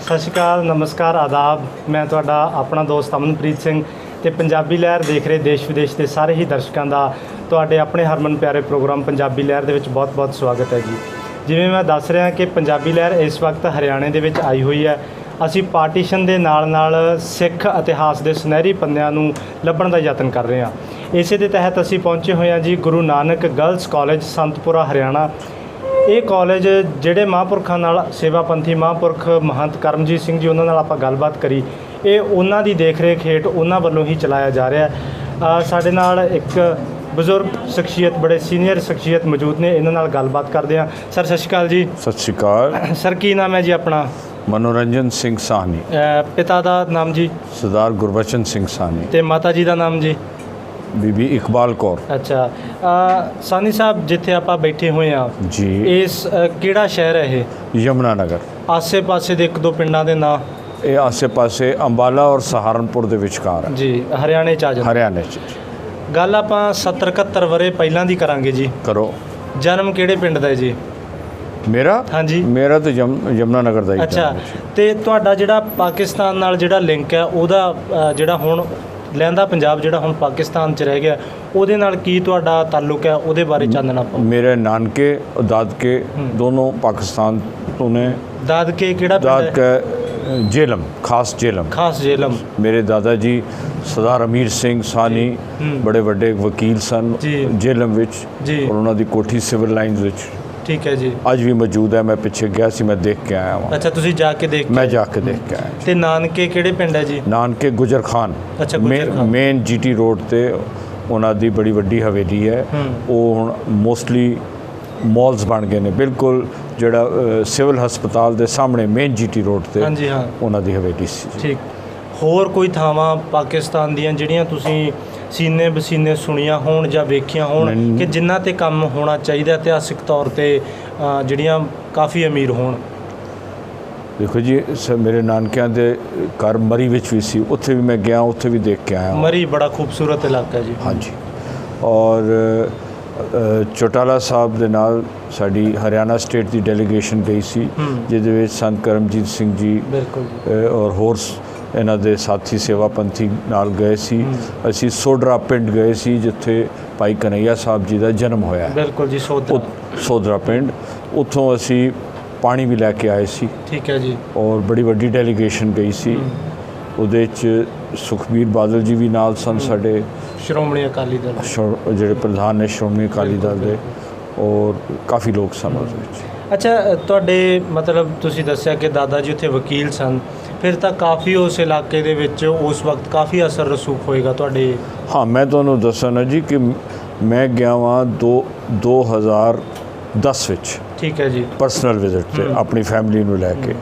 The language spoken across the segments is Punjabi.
ਸਤਿ ਸ਼੍ਰੀ ਅਕਾਲ, ਨਮਸਕਾਰ, ਆਦਾਬ। ਮੈਂ ਤੁਹਾਡਾ ਆਪਣਾ ਦੋਸਤ ਅਮਨਪ੍ਰੀਤ ਸਿੰਘ ਤੇ ਪੰਜਾਬੀ ਲਹਿਰ ਦੇਖ ਰਹੇ ਦੇਸ਼ ਵਿਦੇਸ਼ ਦੇ ਸਾਰੇ ਹੀ ਦਰਸ਼ਕਾਂ ਦਾ ਤੁਹਾਡੇ ਆਪਣੇ ਹਰਮਨ ਪਿਆਰੇ ਪ੍ਰੋਗਰਾਮ ਪੰਜਾਬੀ ਲਹਿਰ ਦੇ ਵਿੱਚ ਬਹੁਤ-ਬਹੁਤ ਸਵਾਗਤ ਹੈ ਜੀ। ਜਿਵੇਂ ਮੈਂ ਦੱਸ ਰਿਹਾ ਕਿ ਪੰਜਾਬੀ ਲਹਿਰ ਇਸ ਵਕਤ ਹਰਿਆਣੇ ਦੇ ਵਿੱਚ ਆਈ ਹੋਈ ਹੈ। ਅਸੀਂ ਪਾਰਟੀਸ਼ਨ ਦੇ ਨਾਲ ਸਿੱਖ ਇਤਿਹਾਸ ਦੇ ਸੁਨਹਿਰੀ ਪੰਨਿਆਂ ਨੂੰ ਲੱਭਣ ਦਾ ਯਤਨ ਕਰ ਰਹੇ ਹਾਂ। ਇਸੇ ਦੇ ਤਹਿਤ ਅਸੀਂ ਪਹੁੰਚੇ ਹੋਏ ਹਾਂ ਜੀ ਗੁਰੂ ਨਾਨਕ ਗਰਲਸ ਕਾਲਜ ਸੰਤਪੁਰਾ ਹਰਿਆਣਾ। ਇਹ ਕਾਲਜ ਜਿਹੜੇ ਮਹਾਂਪੁਰਖਾਂ ਨਾਲ ਸੇਵਾਪੰਥੀ ਮਹਾਂਪੁਰਖ ਮਹੰਤ ਕਰਮਜੀਤ ਸਿੰਘ ਜੀ ਉਹਨਾਂ ਨਾਲ ਆਪਾਂ ਗੱਲਬਾਤ ਕਰੀ, ਇਹ ਉਹਨਾਂ ਦੀ ਦੇਖ ਰੇਖ ਹੇਠ ਉਹਨਾਂ ਵੱਲੋਂ ਹੀ ਚਲਾਇਆ ਜਾ ਰਿਹਾ। ਸਾਡੇ ਨਾਲ ਇੱਕ ਬਜ਼ੁਰਗ ਸ਼ਖਸੀਅਤ, ਬੜੇ ਸੀਨੀਅਰ ਸ਼ਖਸੀਅਤ ਮੌਜੂਦ ਨੇ, ਇਹਨਾਂ ਨਾਲ ਗੱਲਬਾਤ ਕਰਦੇ ਹਾਂ। ਸਰ ਸਤਿ ਸ਼੍ਰੀ ਅਕਾਲ ਜੀ। ਸਤਿ ਸ਼੍ਰੀ ਅਕਾਲ ਸਰ, ਕੀ ਨਾਮ ਹੈ ਜੀ ਆਪਣਾ? ਮਨੋਰੰਜਨ ਸਿੰਘ ਸਾਹਨੀ। ਪਿਤਾ ਦਾ ਨਾਮ ਜੀ? ਸਰਦਾਰ ਗੁਰਬਚਨ ਸਿੰਘ ਸਾਹਨੀ। ਤੇ ਮਾਤਾ ਜੀ ਦਾ ਨਾਮ ਜੀ? ਬੀਬੀ ਇਕਬਾਲ ਕੌਰ। ਅੱਛਾ, ਸਾਨੀ ਸਾਹਿਬ ਜਿੱਥੇ ਆਪਾਂ ਬੈਠੇ ਹੋਏ ਆ ਜੀ, ਇਸ ਕਿਹੜਾ ਸ਼ਹਿਰ ਹੈ ਇਹ? ਯਮੁਨਾ ਨਗਰ। ਆਸੇ-ਪਾਸੇ ਦੇ ਇੱਕ ਦੋ ਪਿੰਡਾਂ ਦੇ ਨਾਂ? ਇਹ ਆਸੇ-ਪਾਸੇ ਅੰਬਾਲਾ ਔਰ ਸਹਾਰਨਪੁਰ ਦੇ ਵਿਚਕਾਰ ਹੈ ਜੀ, ਹਰਿਆਣੇ 'ਚ ਆ ਜਾਂਦਾ। ਹਰਿਆਣੇ 'ਚ। ਗੱਲ ਆਪਾਂ 70-71 ਵਰੇ ਪਹਿਲਾਂ ਦੀ ਕਰਾਂਗੇ ਜੀ। ਕਰੋ। ਜਨਮ ਕਿਹੜੇ ਪਿੰਡ ਦਾ ਹੈ ਜੀ? ਮੇਰਾ? ਹਾਂਜੀ। ਮੇਰਾ ਤਾਂ ਯਮੁਨਾ ਨਗਰ ਦਾ ਹੀ। ਅੱਛਾ, ਤੇ ਤੁਹਾਡਾ ਜਿਹੜਾ ਪਾਕਿਸਤਾਨ ਨਾਲ ਜਿਹੜਾ ਲਿੰਕ ਹੈ ਉਹਦਾ ਜਿਹੜਾ ਹੁਣ ਲਹਿੰਦਾ ਪੰਜਾਬ ਜਿਹੜਾ ਹੁਣ ਪਾਕਿਸਤਾਨ 'ਚ ਰਹਿ ਗਿਆ, ਉਹਦੇ ਨਾਲ ਕੀ ਤੁਹਾਡਾ ਤਾਲੁਕ ਹੈ, ਉਹਦੇ ਬਾਰੇ ਚਾਨਣਾ ਪਾਓ। ਮੇਰੇ ਨਾਨਕੇ ਦਾਦਕੇ ਦੋਨੋਂ ਪਾਕਿਸਤਾਨ ਤੋਂ ਨੇ। ਦਾਦਕੇ ਕਿਹੜਾ ਪਿੰਡ ਹੈ? ਦਾਦਕਾ ਜੇਲਮ, ਖਾਸ ਜੇਲਮ। ਮੇਰੇ ਦਾਦਾ ਜੀ ਸਰਦਾਰ ਅਮੀਰ ਸਿੰਘ ਸਾਹਨੀ ਬੜੇ ਵੱਡੇ ਵਕੀਲ ਸਨ ਜੇਲਮ ਵਿੱਚ, ਔਰ ਉਹਨਾਂ ਦੀ ਕੋਠੀ ਸਿਵਲ ਲਾਈਨਸ ਵਿੱਚ ਠੀਕ ਹੈ ਜੀ, ਅੱਜ ਵੀ ਮੌਜੂਦ ਹੈ। ਮੈਂ ਪਿੱਛੇ ਗਿਆ ਸੀ, ਮੈਂ ਦੇਖ ਕੇ ਆਇਆ ਹਾਂ। ਅੱਛਾ, ਤੁਸੀਂ ਜਾ ਕੇ ਦੇਖ? ਮੈਂ ਜਾ ਕੇ ਦੇਖ ਕੇ ਆਇਆ। ਤੇ ਨਾਨਕੇ ਕਿਹੜੇ ਪਿੰਡ ਹੈ ਜੀ? ਨਾਨਕੇ ਗੁਜਰ ਖਾਨ। ਅੱਛਾ, ਗੁਜਰ ਖਾਨ ਮੇਨ ਜੀਟੀ ਰੋਡ ਤੇ ਉਹਨਾਂ ਦੀ ਬੜੀ ਵੱਡੀ ਹਵੇਲੀ ਹੈ। ਉਹ ਹੁਣ ਮੋਸਟਲੀ ਮਾਲਸ ਬਣ ਗਏ ਨੇ, ਬਿਲਕੁਲ ਜਿਹੜਾ ਸਿਵਲ ਹਸਪਤਾਲ ਦੇ ਸਾਹਮਣੇ ਮੇਨ ਜੀਟੀ ਰੋਡ ਤੇ। ਹਾਂਜੀ ਹਾਂ, ਉਹਨਾਂ ਦੀ ਹਵੇਲੀ ਸੀ। ਠੀਕ। ਹੋਰ ਕੋਈ ਥਾਵਾਂ ਪਾਕਿਸਤਾਨ ਦੀਆਂ ਜਿਹੜੀਆਂ ਤੁਸੀਂ ਸੀਨੇ ਬਸੀਨੇ ਸੁਣੀਆਂ ਹੋਣ ਜਾਂ ਵੇਖੀਆਂ ਹੋਣ ਕਿ ਜਿਨ੍ਹਾਂ ਤੇ ਕੰਮ ਹੋਣਾ ਚਾਹੀਦਾ ਇਤਿਹਾਸਿਕ ਤੌਰ ਤੇ, ਜਿਹੜੀਆਂ ਕਾਫੀ ਅਮੀਰ ਹੋਣ? ਦੇਖੋ ਜੀ, ਮੇਰੇ ਨਾਨਕਿਆਂ ਦੇ ਘਰ ਮਰੀ ਵਿੱਚ ਵੀ ਸੀ, ਉੱਥੇ ਵੀ ਮੈਂ ਗਿਆ, ਉੱਥੇ ਵੀ ਦੇਖ ਕੇ ਆਇਆ। ਮਰੀ ਬੜਾ ਖੂਬਸੂਰਤ ਇਲਾਕਾ ਜੀ। ਹਾਂਜੀ। ਔਰ ਚੌਟਾਲਾ ਸਾਹਿਬ ਦੇ ਨਾਲ ਸਾਡੀ ਹਰਿਆਣਾ ਸਟੇਟ ਦੀ ਡੈਲੀਗੇਸ਼ਨ ਗਈ ਸੀ, ਜਿਹਦੇ ਵਿੱਚ ਸੰਤ ਕਰਮਜੀਤ ਸਿੰਘ ਜੀ ਔਰ ਹੋਰ ਇਹਨਾਂ ਦੇ ਸਾਥੀ ਸੇਵਾਪੰਥੀ ਨਾਲ ਗਏ ਸੀ। ਅਸੀਂ ਸੋਡਰਾ ਪਿੰਡ ਗਏ ਸੀ, ਜਿੱਥੇ ਭਾਈ ਕਨਈਆ ਸਾਹਿਬ ਜੀ ਦਾ ਜਨਮ ਹੋਇਆ। ਬਿਲਕੁਲ ਜੀ, ਸੋਡਰਾ ਪਿੰਡ। ਉੱਥੋਂ ਅਸੀਂ ਪਾਣੀ ਵੀ ਲੈ ਕੇ ਆਏ ਸੀ। ਠੀਕ ਹੈ ਜੀ। ਔਰ ਬੜੀ ਵੱਡੀ ਡੈਲੀਗੇਸ਼ਨ ਗਈ ਸੀ, ਉਹਦੇ 'ਚ ਸੁਖਬੀਰ ਬਾਦਲ ਜੀ ਵੀ ਨਾਲ ਸਨ, ਸਾਡੇ ਸ਼੍ਰੋਮਣੀ ਅਕਾਲੀ ਦਲ ਜਿਹੜੇ ਪ੍ਰਧਾਨ ਨੇ ਸ਼੍ਰੋਮਣੀ ਅਕਾਲੀ ਦਲ ਦੇ, ਔਰ ਕਾਫੀ ਲੋਕ ਸਨ ਉਸ ਵਿੱਚ। ਅੱਛਾ, ਤੁਹਾਡੇ ਮਤਲਬ ਤੁਸੀਂ ਦੱਸਿਆ ਕਿ ਦਾਦਾ ਜੀ ਉੱਥੇ ਵਕੀਲ ਸਨ, ਫਿਰ ਤਾਂ ਕਾਫੀ ਉਸ ਇਲਾਕੇ ਦੇ ਵਿੱਚ ਉਸ ਵਕਤ ਕਾਫੀ ਅਸਰ ਰਸੂਖ ਹੋਏਗਾ ਤੁਹਾਡੇ? ਹਾਂ, ਮੈਂ ਤੁਹਾਨੂੰ ਦੱਸਾਂ ਨਾ ਜੀ ਕਿ ਮੈਂ ਗਿਆ ਵਾਂ 2010 ਵਿੱਚ। ਠੀਕ ਹੈ ਜੀ। ਪਰਸਨਲ ਵਿਜ਼ਿਟ 'ਤੇ ਆਪਣੀ ਫੈਮਿਲੀ ਨੂੰ ਲੈ ਕੇ,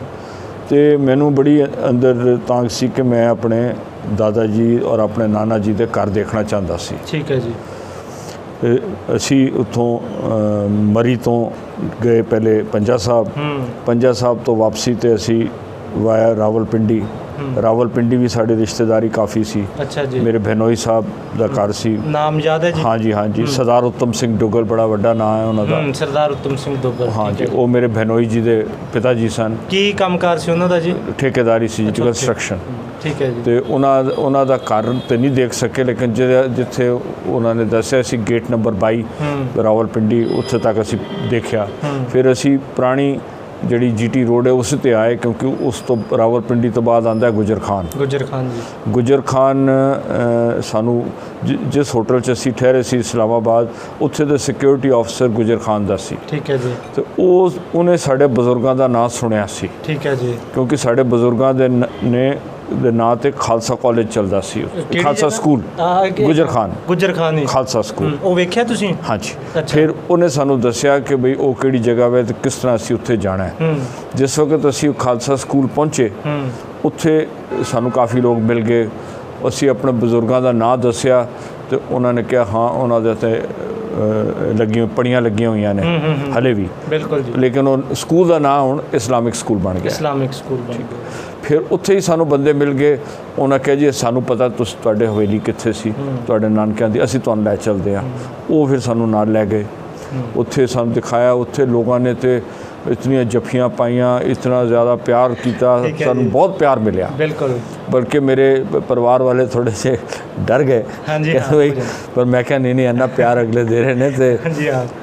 ਅਤੇ ਮੈਨੂੰ ਬੜੀ ਅੰਦਰ ਤਾਂਘ ਸੀ ਕਿ ਮੈਂ ਆਪਣੇ ਦਾਦਾ ਜੀ ਔਰ ਆਪਣੇ ਨਾਨਾ ਜੀ ਦੇ ਘਰ ਦੇਖਣਾ ਚਾਹੁੰਦਾ ਸੀ। ਠੀਕ ਹੈ ਜੀ। ਅਸੀਂ ਉੱਥੋਂ ਮਰੀ ਤੋਂ ਗਏ ਪਹਿਲੇ ਪੰਜਾ ਸਾਹਿਬ ਤੋਂ ਵਾਪਸੀ 'ਤੇ ਅਸੀਂ ਵਾਇਆ ਰਾਵਲਪਿੰਡੀ। ਰਾਵਲਪਿੰਡੀ ਵੀ ਸਾਡੇ ਰਿਸ਼ਤੇਦਾਰੀ ਕਾਫੀ ਸੀ। ਅੱਛਾ ਜੀ। ਮੇਰੇ ਬਹਿਨੋਈ ਸਾਹਿਬ ਦਾ ਘਰ ਸੀ। ਨਾਮ ਯਾਦ ਹੈ ਜੀ? ਹਾਂਜੀ। ਸਰਦਾਰ ਉੱਤਮ ਸਿੰਘ ਦੁੱਗਲ, ਬੜਾ ਵੱਡਾ ਨਾਮ ਹੈ ਉਹਨਾਂ ਦਾ। ਸਰਦਾਰ ਉੱਤਮ ਸਿੰਘ ਦੁੱਗਲ। ਹਾਂਜੀ, ਉਹ ਮੇਰੇ ਬਹਿਨੋਈ ਜੀ ਦੇ ਪਿਤਾ ਜੀ ਸਨ। ਕੀ ਕੰਮਕਾਰ ਸੀ ਉਹਨਾਂ ਦਾ ਜੀ? ਠੇਕੇਦਾਰੀ ਸੀ, ਕੰਸਟਰਕਸ਼ਨ। ਠੀਕ ਹੈ ਜੀ। ਤੇ ਉਹਨਾਂ ਦਾ ਘਰ ਤੇ ਨਹੀਂ ਦੇਖ ਸਕੇ, ਲੇਕਿਨ ਜਿੱਥੇ ਉਹਨਾਂ ਨੇ ਦੱਸਿਆ ਸੀ ਗੇਟ ਨੰਬਰ 22 ਰਾਵਲਪਿੰਡੀ, ਉੱਥੇ ਤੱਕ ਅਸੀਂ ਦੇਖਿਆ। ਫਿਰ ਅਸੀਂ ਪੁਰਾਣੀ ਜਿਹੜੀ ਜੀਟੀ ਰੋਡ ਹੈ ਉਸ 'ਤੇ ਆਏ, ਕਿਉਂਕਿ ਉਸ ਤੋਂ ਰਾਵਲਪਿੰਡੀ ਤੋਂ ਬਾਅਦ ਆਉਂਦਾ ਗੁਜਰ ਖਾਨ ਜੀ। ਗੁਜਰ ਖਾਨ ਸਾਨੂੰ ਜਿਸ ਹੋਟਲ 'ਚ ਅਸੀਂ ਠਹਿਰੇ ਸੀ ਇਸਲਾਮਾਬਾਦ, ਉੱਥੇ ਦਾ ਸਿਕਿਉਰਿਟੀ ਆਫਿਸਰ ਗੁਜਰ ਖਾਨ ਦਾ ਸੀ। ਠੀਕ ਹੈ ਜੀ। ਅਤੇ ਉਹਨੇ ਸਾਡੇ ਬਜ਼ੁਰਗਾਂ ਦਾ ਨਾਂ ਸੁਣਿਆ ਸੀ। ਠੀਕ ਹੈ ਜੀ। ਕਿਉਂਕਿ ਸਾਡੇ ਬਜ਼ੁਰਗਾਂ ਦੇ ਨਾਂ 'ਤੇ ਖਾਲਸਾ ਕਾਲਜ ਚੱਲਦਾ ਸੀ, ਖਾਲਸਾ ਸਕੂਲ। ਗੁਜਰ ਖਾਨ ਖਾਲਸਾ ਸਕੂਲ। ਉਹ ਵੇਖਿਆ ਤੁਸੀਂ? ਹਾਂਜੀ। ਫਿਰ ਉਹਨੇ ਸਾਨੂੰ ਦੱਸਿਆ ਕਿ ਬਈ ਉਹ ਕਿਹੜੀ ਜਗ੍ਹਾ ਹੈ ਅਤੇ ਕਿਸ ਤਰ੍ਹਾਂ ਅਸੀਂ ਉੱਥੇ ਜਾਣਾ ਹੈ। ਜਿਸ ਵਕਤ ਅਸੀਂ ਖਾਲਸਾ ਸਕੂਲ ਪਹੁੰਚੇ, ਉੱਥੇ ਸਾਨੂੰ ਕਾਫੀ ਲੋਕ ਮਿਲ ਗਏ। ਅਸੀਂ ਆਪਣੇ ਬਜ਼ੁਰਗਾਂ ਦਾ ਨਾਂ ਦੱਸਿਆ ਅਤੇ ਉਹਨਾਂ ਨੇ ਕਿਹਾ ਹਾਂ, ਉਹਨਾਂ ਦੇ ਉੱਤੇ ਪੜੀਆਂ ਲੱਗੀਆਂ ਹੋਈਆਂ ਨੇ ਹਲੇ ਵੀ। ਬਿਲਕੁਲ ਜੀ। ਲੇਕਿਨ ਉਹ ਸਕੂਲ ਦਾ ਨਾਂ ਹੁਣ ਇਸਲਾਮਿਕ ਸਕੂਲ ਬਣ ਗਿਆ। ਫਿਰ ਉੱਥੇ ਹੀ ਸਾਨੂੰ ਬੰਦੇ ਮਿਲ ਗਏ। ਉਹਨਾਂ ਕਿਹਾ ਜੀ ਸਾਨੂੰ ਪਤਾ ਤੁਹਾਡੇ ਹਵੇਲੀ ਕਿੱਥੇ ਸੀ, ਤੁਹਾਡੇ ਨਾਨਕਿਆਂ ਦੀ, ਅਸੀਂ ਤੁਹਾਨੂੰ ਲੈ ਚੱਲਦੇ ਹਾਂ। ਉਹ ਫਿਰ ਸਾਨੂੰ ਨਾਲ ਲੈ ਗਏ, ਉੱਥੇ ਸਾਨੂੰ ਦਿਖਾਇਆ। ਉੱਥੇ ਲੋਕਾਂ ਨੇ ਤੇ इतनियां जफियां पाइयां, इतना ज़्यादा प्यार किया, सानू बहुत प्यार मिलया। बिल्कुल। बल्कि मेरे परिवार वाले थोड़े से डर गए, कहते भाई, पर मैं क्या नहीं इन्ना प्यार अगले दे रहे ने। तो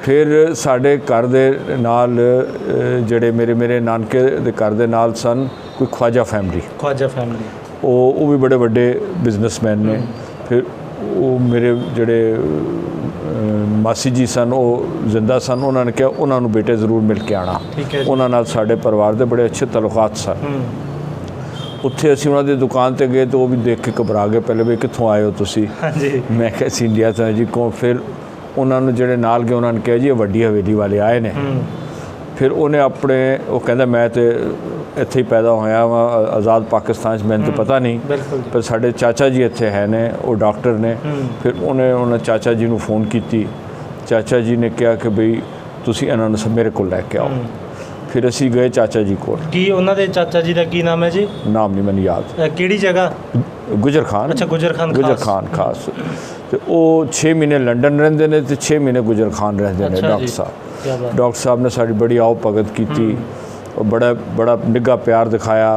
फिर साडे घर दे नाल ਜਿਹੜੇ ਮੇਰੇ ਨਾਨਕੇ ਦੇ ਘਰ ਦੇ ਨਾਲ ਸਨ ਕੋਈ ਖਵਾਜਾ ਫੈਮਿਲੀ ਉਹ ਵੀ ਬੜੇ ਵੱਡੇ ਬਿਜ਼ਨਸਮੈਨ ਨੇ। ਫਿਰ ਉਹ ਮੇਰੇ ਜਿਹੜੇ ਮਾਸੀ ਜੀ ਸਨ ਉਹ ਜ਼ਿੰਦਾ ਸਨ, ਉਹਨਾਂ ਨੇ ਕਿਹਾ ਉਹਨਾਂ ਨੂੰ ਬੇਟੇ ਜ਼ਰੂਰ ਮਿਲ ਕੇ ਆਉਣਾ। ਉਹਨਾਂ ਨਾਲ ਸਾਡੇ ਪਰਿਵਾਰ ਦੇ ਬੜੇ ਅੱਛੇ ਤਲੁਕਾਤ ਸਨ। ਉੱਥੇ ਅਸੀਂ ਉਹਨਾਂ ਦੀ ਦੁਕਾਨ 'ਤੇ ਗਏ ਤਾਂ ਉਹ ਵੀ ਦੇਖ ਕੇ ਘਬਰਾ ਗਏ, ਪਹਿਲੇ ਵੀ ਕਿੱਥੋਂ ਆਏ ਹੋ ਤੁਸੀਂ? ਮੈਂ ਕਿਹਾ ਅਸੀਂ ਇੰਡੀਆ ਤੋਂ ਜੀ। ਕੌਣ? ਫਿਰ ਉਹਨਾਂ ਨੂੰ ਜਿਹੜੇ ਨਾਲ ਗਏ ਉਹਨਾਂ ਨੇ ਕਿਹਾ ਜੀ ਇਹ ਵੱਡੀ ਹਵੇਲੀ ਵਾਲੇ ਆਏ ਨੇ। ਫਿਰ ਉਹਨੇ ਆਪਣੇ ਉਹ ਕਹਿੰਦਾ ਮੈਂ ਤਾਂ ਇੱਥੇ ਹੀ ਪੈਦਾ ਹੋਇਆ ਵਾਂ ਆਜ਼ਾਦ ਪਾਕਿਸਤਾਨ 'ਚ, ਮੈਨੂੰ ਤਾਂ ਪਤਾ ਨਹੀਂ, ਪਰ ਸਾਡੇ ਚਾਚਾ ਜੀ ਇੱਥੇ ਹੈ ਨੇ, ਉਹ ਡਾਕਟਰ ਨੇ। ਫਿਰ ਉਹਨਾਂ ਚਾਚਾ ਜੀ ਨੂੰ ਫੋਨ ਕੀਤੀ। ਚਾਚਾ ਜੀ ਨੇ ਕਿਹਾ ਕਿ ਬਈ ਤੁਸੀਂ ਇਹਨਾਂ ਨੂੰ ਮੇਰੇ ਕੋਲ ਲੈ ਕੇ ਆਓ। ਫਿਰ ਅਸੀਂ ਗਏ ਚਾਚਾ ਜੀ ਕੋਲ। ਕੀ ਉਹਨਾਂ ਦੇ ਚਾਚਾ ਜੀ ਦਾ ਕੀ ਨਾਮ ਹੈ ਜੀ? ਨਾਮ ਨਹੀਂ ਮੈਨੂੰ ਯਾਦ। ਕਿਹੜੀ ਜਗ੍ਹਾ? ਗੁਜਰ ਖਾਨ। ਅੱਛਾ, ਗੁਜਰ ਖਾਨ ਖਾਸ। ਤੇ ਉਹ 6 ਮਹੀਨੇ ਲੰਡਨ ਰਹਿੰਦੇ ਨੇ ਤੇ 6 ਮਹੀਨੇ ਗੁਜਰ ਖਾਨ ਰਹਿੰਦੇ ਨੇ ਡਾਕਟਰ ਸਾਹਿਬ। ਡਾਕਟਰ ਸਾਹਿਬ ਨੇ ਸਾਡੀ ਬੜੀ ਆਓ ਭਗਤ ਕੀਤੀ, ਬੜਾ ਨਿੱਘਾ ਪਿਆਰ ਦਿਖਾਇਆ।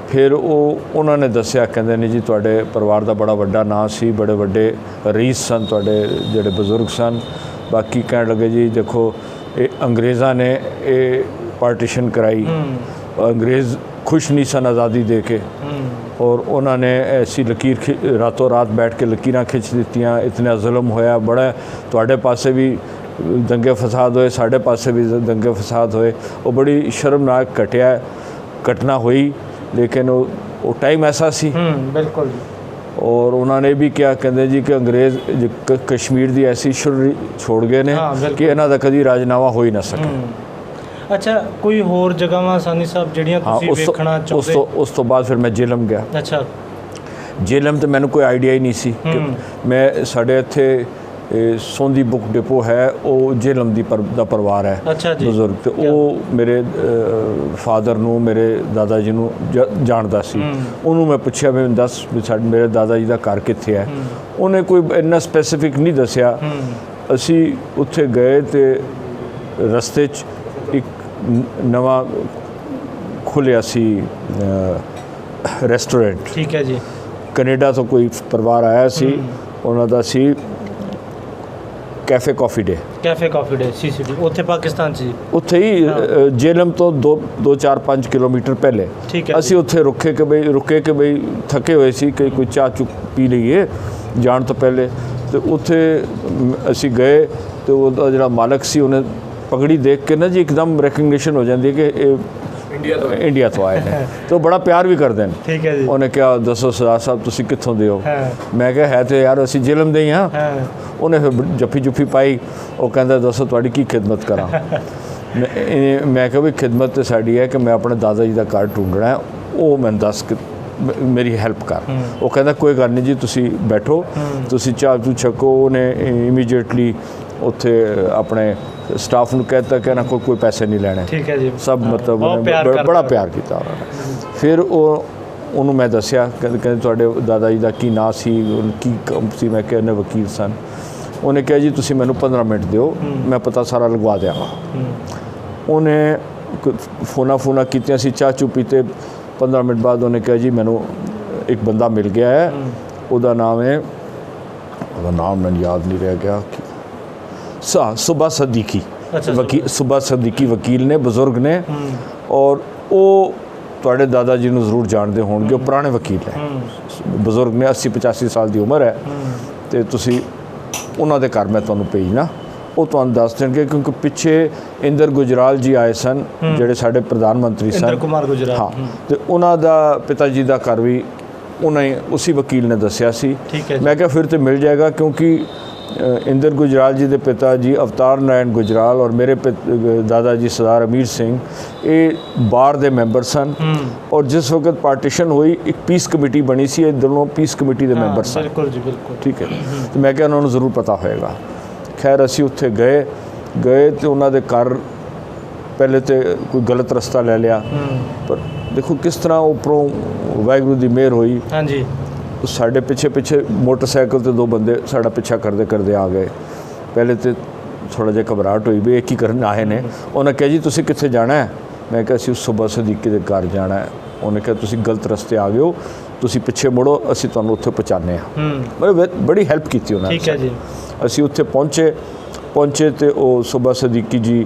ਫਿਰ ਉਹਨਾਂ ਨੇ ਦੱਸਿਆ, ਕਹਿੰਦੇ ਨੇ ਜੀ ਤੁਹਾਡੇ ਪਰਿਵਾਰ ਦਾ ਬੜਾ ਵੱਡਾ ਨਾਂ ਸੀ, ਬੜੇ ਵੱਡੇ ਰਈਸ ਸਨ ਤੁਹਾਡੇ ਜਿਹੜੇ ਬਜ਼ੁਰਗ ਸਨ। ਬਾਕੀ ਕਹਿਣ ਲੱਗੇ ਜੀ ਦੇਖੋ ਇਹ ਅੰਗਰੇਜ਼ਾਂ ਨੇ ਇਹ ਪਾਰਟੀਸ਼ਨ ਕਰਾਈ, ਅੰਗਰੇਜ਼ ਖੁਸ਼ ਨਹੀਂ ਸਨ ਆਜ਼ਾਦੀ ਦੇ ਕੇ, ਔਰ ਉਹਨਾਂ ਨੇ ਐਸੀ ਲਕੀਰ ਰਾਤੋਂ ਰਾਤ ਬੈਠ ਕੇ ਲਕੀਰਾਂ ਖਿੱਚ ਦਿੱਤੀਆਂ। ਇਤਨਾ ਜ਼ੁਲਮ ਹੋਇਆ, ਬੜਾ ਤੁਹਾਡੇ ਪਾਸੇ ਵੀ ਦੰਗੇ ਫਸਾਦ ਹੋਏ, ਸਾਡੇ ਪਾਸੇ ਵੀ ਦੰਗੇ ਫਸਾਦ ਹੋਏ। ਉਹ ਬੜੀ ਸ਼ਰਮਨਾਕ ਘਟਨਾ ਹੋਈ, ਲੇਕਿਨ ਉਹ ਟਾਈਮ ਐਸਾ ਸੀ। ਬਿਲਕੁਲ। ਔਰ ਉਹਨਾਂ ਨੇ ਵੀ ਕਿਹਾ, ਕਹਿੰਦੇ ਜੀ ਕਿ ਅੰਗਰੇਜ਼ ਕਸ਼ਮੀਰ ਦੀ ਐਸੀ ਸ਼ੁਰ ਛੋੜ ਗਏ ਨੇ ਕਿ ਇਹਨਾਂ ਦਾ ਕਦੀ ਰਾਜਨਾਮਾ ਹੋ ਹੀ ਨਾ ਸਕੇ। ਅੱਛਾ, ਕੋਈ ਹੋਰ ਜਗ੍ਹਾਵਾਂ ਸਾਨੀ ਸਾਹਿਬ ਜਿਹੜੀਆਂ ਤੁਸੀਂ ਵੇਖਣਾ ਚਾਹੁੰਦੇ? ਉਸ ਤੋਂ ਬਾਅਦ ਫਿਰ ਮੈਂ ਜੇਲਮ ਗਿਆ। ਅੱਛਾ। ਜੇਲਮ ਤੇ ਮੈਨੂੰ ਕੋਈ ਆਈਡੀਆ ਹੀ ਨਹੀਂ ਸੀ ਕਿ ਮੈਂ ਸਾਡੇ ਇੱਥੇ ਸੋਂਦੀ ਬੁੱਕ ਡਿਪੋ ਹੈ, ਉਹ ਜੇਲਮ ਦਾ ਪਰਿਵਾਰ ਹੈ ਬਜ਼ੁਰਗ, ਤੇ ਉਹ ਮੇਰੇ ਫਾਦਰ ਨੂੰ, ਮੇਰੇ ਦਾਦਾ ਜੀ ਨੂੰ ਜਾਣਦਾ ਸੀ। ਉਹਨੂੰ ਮੈਂ ਪੁੱਛਿਆ ਵੀ ਦੱਸ ਵੀ ਮੇਰੇ ਦਾਦਾ ਜੀ ਦਾ ਘਰ ਕਿੱਥੇ ਹੈ? ਉਹਨੇ ਕੋਈ ਇੰਨਾ ਸਪੈਸੀਫਿਕ ਨਹੀਂ ਦੱਸਿਆ। ਅਸੀਂ ਉੱਥੇ ਗਏ ਤੇ ਰਸਤੇ 'ਚ ਇੱਕ ਨਵਾਂ ਖੁੱਲ੍ਹਿਆ ਸੀ ਰੈਸਟੋਰੈਂਟ। ਠੀਕ ਹੈ ਜੀ। ਕੈਨੇਡਾ ਤੋਂ ਕੋਈ ਪਰਿਵਾਰ ਆਇਆ ਸੀ, ਉਹਨਾਂ ਦਾ ਸੀ ਕੈਫੇ ਕਾਫੀ ਡੇ CCD, ਉੱਥੇ ਪਾਕਿਸਤਾਨ 'ਚ ਉੱਥੇ ਹੀ ਜੇਲਮ ਤੋਂ 2-4-5 ਕਿਲੋਮੀਟਰ ਪਹਿਲੇ। ਅਸੀਂ ਉੱਥੇ ਰੁਕੇ ਕਿ ਬਈ ਥੱਕੇ ਹੋਏ ਸੀ ਕਿ ਕੋਈ ਚਾਹ ਚੁੱਕ ਪੀ ਲਈਏ ਜਾਣ ਤੋਂ ਪਹਿਲੇ। ਤੇ ਉੱਥੇ ਅਸੀਂ ਗਏ ਤੇ ਉਹਦਾ ਜਿਹੜਾ ਮਾਲਕ ਸੀ ਉਹਨੇ ਪਗੜੀ ਦੇਖ ਕੇ ਨਾ ਜੀ ਇੱਕਦਮ ਰੈਕਗਨੀਸ਼ਨ ਹੋ ਜਾਂਦੀ ਹੈ ਕਿ ਇਹ ਇੰਡੀਆ ਤੋਂ ਆਏ ਨੇ। ਤੇ ਉਹ ਬੜਾ ਪਿਆਰ ਵੀ ਕਰਦੇ ਨੇ। ਠੀਕ ਹੈ ਜੀ। ਉਹਨੇ ਕਿਹਾ ਦੱਸੋ ਸਰਦਾਰ ਸਾਹਿਬ ਤੁਸੀਂ ਕਿੱਥੋਂ ਦੇ ਹੋ? ਮੈਂ ਕਿਹਾ ਹੈ ਤੇ ਯਾਰ ਅਸੀਂ ਜੇਲਮ ਦੇ ਹੀ ਹਾਂ। ਉਹਨੇ ਫਿਰ ਜੱਫੀ ਪਾਈ। ਉਹ ਕਹਿੰਦਾ ਦੱਸੋ ਤੁਹਾਡੀ ਕੀ ਖਿਦਮਤ ਕਰਾਂ? ਮੈਂ ਕਿਹਾ ਵੀ ਖਿਦਮਤ ਤਾਂ ਸਾਡੀ ਹੈ ਕਿ ਮੈਂ ਆਪਣੇ ਦਾਦਾ ਜੀ ਦਾ ਘਰ ਢੂੰਡਣਾ ਹੈ, ਉਹ ਮੈਨੂੰ ਦੱਸ ਕੇ ਮੇਰੀ ਹੈਲਪ ਕਰ। ਉਹ ਕਹਿੰਦਾ ਕੋਈ ਗੱਲ ਨਹੀਂ ਜੀ ਤੁਸੀਂ ਬੈਠੋ, ਤੁਸੀਂ ਚਾਹ ਚੂ ਛਕੋ। ਉਹਨੇ ਇਮੀਡੀਏਟਲੀ ਉੱਥੇ ਆਪਣੇ ਸਟਾਫ ਨੂੰ ਕਹਿਤਾ ਕਿ ਇਹਨਾਂ ਕੋਲ ਕੋਈ ਪੈਸੇ ਨਹੀਂ ਲੈਣੇ। ਠੀਕ ਹੈ ਜੀ। ਸਭ ਮਤਲਬ ਬੜਾ ਪਿਆਰ ਕੀਤਾ ਉਹਨਾਂ ਨੇ। ਫਿਰ ਉਹਨੂੰ ਮੈਂ ਦੱਸਿਆ, ਕਹਿੰਦੇ ਤੁਹਾਡੇ ਦਾਦਾ ਜੀ ਦਾ ਕੀ ਨਾਂ ਸੀ, ਕੀ ਕੰਮ ਸੀ? ਮੈਂ ਕਿਹਾ ਇਹਨੇ ਵਕੀਲ ਸਨ। ਉਹਨੇ ਕਿਹਾ ਜੀ ਤੁਸੀਂ ਮੈਨੂੰ 15 ਮਿੰਟ ਦਿਓ, ਮੈਂ ਪਤਾ ਸਾਰਾ ਲਗਵਾ ਦਿਆਂਗਾ। ਉਹਨੇ ਫੋਨਾਂ ਕੀਤੀਆਂ ਸੀ, ਚਾਹ ਚੂ ਪੀਤੇ। 15 ਮਿੰਟ ਬਾਅਦ ਉਹਨੇ ਕਿਹਾ ਜੀ ਮੈਨੂੰ ਇੱਕ ਬੰਦਾ ਮਿਲ ਗਿਆ ਹੈ, ਉਹਦਾ ਨਾਮ ਮੈਨੂੰ ਯਾਦ ਨਹੀਂ ਰਹਿ ਗਿਆ, ਸੁਬਾ ਸਦੀਕੀ ਵਕੀਲ ਨੇ, ਬਜ਼ੁਰਗ ਨੇ, ਔਰ ਉਹ ਤੁਹਾਡੇ ਦਾਦਾ ਜੀ ਨੂੰ ਜ਼ਰੂਰ ਜਾਣਦੇ ਹੋਣਗੇ। ਉਹ ਪੁਰਾਣੇ ਵਕੀਲ ਹੈ, ਬਜ਼ੁਰਗ ਨੇ, 80-85 ਸਾਲ ਦੀ ਉਮਰ ਹੈ। ਤੇ ਤੁਸੀਂ ਉਹਨਾਂ ਦੇ ਘਰ ਮੈਂ ਤੁਹਾਨੂੰ ਭੇਜਣਾ, ਉਹ ਤੁਹਾਨੂੰ ਦੱਸ ਦੇਣਗੇ। ਕਿਉਂਕਿ ਪਿੱਛੇ ਇੰਦਰ ਗੁਜਰਾਲ ਜੀ ਆਏ ਸਨ ਜਿਹੜੇ ਸਾਡੇ ਪ੍ਰਧਾਨ ਮੰਤਰੀ ਸਨ, ਇੰਦਰ ਕੁਮਾਰ ਗੁਜਰਾਲ। ਹਾਂ, ਤੇ ਉਹਨਾਂ ਦਾ ਪਿਤਾ ਜੀ ਦਾ ਘਰ ਵੀ ਉਸੇ ਵਕੀਲ ਨੇ ਦੱਸਿਆ ਸੀ। ਮੈਂ ਕਿਹਾ ਫਿਰ ਤੇ ਮਿਲ ਜਾਏਗਾ, ਕਿਉਂਕਿ ਇੰਦਰ ਗੁਜਰਾਲ ਜੀ ਦੇ ਪਿਤਾ ਜੀ ਅਵਤਾਰ ਨਾਰਾਇਣ ਗੁਜਰਾਲ ਔਰ ਮੇਰੇ ਦਾਦਾ ਜੀ ਸਰਦਾਰ ਅਮੀਰ ਸਿੰਘ ਇਹ ਬਾਰ ਦੇ ਮੈਂਬਰ ਸਨ। ਔਰ ਜਿਸ ਵਕਤ ਪਾਰਟੀਸ਼ਨ ਹੋਈ ਇੱਕ ਪੀਸ ਕਮੇਟੀ ਬਣੀ ਸੀ, ਇਹ ਦੋਨੋਂ ਪੀਸ ਕਮੇਟੀ ਦੇ ਮੈਂਬਰ ਸਨ। ਬਿਲਕੁਲ ਜੀ, ਬਿਲਕੁਲ। ਠੀਕ ਹੈ। ਤੇ ਮੈਂ ਕਿਹਾ ਉਹਨਾਂ ਨੂੰ ਜ਼ਰੂਰ ਪਤਾ ਹੋਏਗਾ। ਖੈਰ ਅਸੀਂ ਉੱਥੇ ਗਏ ਤੇ ਉਹਨਾਂ ਦੇ ਘਰ ਪਹਿਲੇ ਤੇ ਕੋਈ ਗਲਤ ਰਸਤਾ ਲੈ ਲਿਆ, ਪਰ ਦੇਖੋ ਕਿਸ ਤਰ੍ਹਾਂ ਉੱਪਰੋਂ ਵਾਹਿਗੁਰੂ ਦੀ ਮਿਹਰ ਹੋਈ। ਹਾਂਜੀ। ਸਾਡੇ ਪਿੱਛੇ ਮੋਟਰਸਾਈਕਲ ਤੇ 2 ਬੰਦੇ ਸਾਡਾ ਪਿੱਛਾ ਕਰਦੇ ਆ ਗਏ। ਪਹਿਲੇ ਤੇ ਥੋੜ੍ਹਾ ਜਿਹਾ ਘਬਰਾਹਟ ਹੋਈ ਵੀ ਇਹ ਕੀ ਕਰਨ ਆਏ ਨੇ। ਉਹਨੇ ਕਿਹਾ ਜੀ ਤੁਸੀਂ ਕਿੱਥੇ ਜਾਣਾ ਹੈ? ਮੈਂ ਕਿਹਾ ਅਸੀਂ ਸੁਬਾ ਸਦੀਕੀ ਦੇ ਘਰ ਜਾਣਾ ਹੈ। ਉਹਨੇ ਕਿਹਾ ਤੁਸੀਂ ਗਲਤ ਰਸਤੇ ਆ ਗਏ ਹੋ, ਤੁਸੀਂ ਪਿੱਛੇ ਮੁੜੋ, ਅਸੀਂ ਤੁਹਾਨੂੰ ਉੱਥੇ ਪਹੁੰਚਾਉਂਦੇ ਹਾਂ। ਬੜੀ ਹੈਲਪ ਕੀਤੀ ਉਹਨਾਂ ਨੇ। ਠੀਕ ਹੈ ਜੀ। ਅਸੀਂ ਉੱਥੇ ਪਹੁੰਚੇ ਤੇ ਉਹ ਸੁਬਾ ਸਦੀਕੀ ਜੀ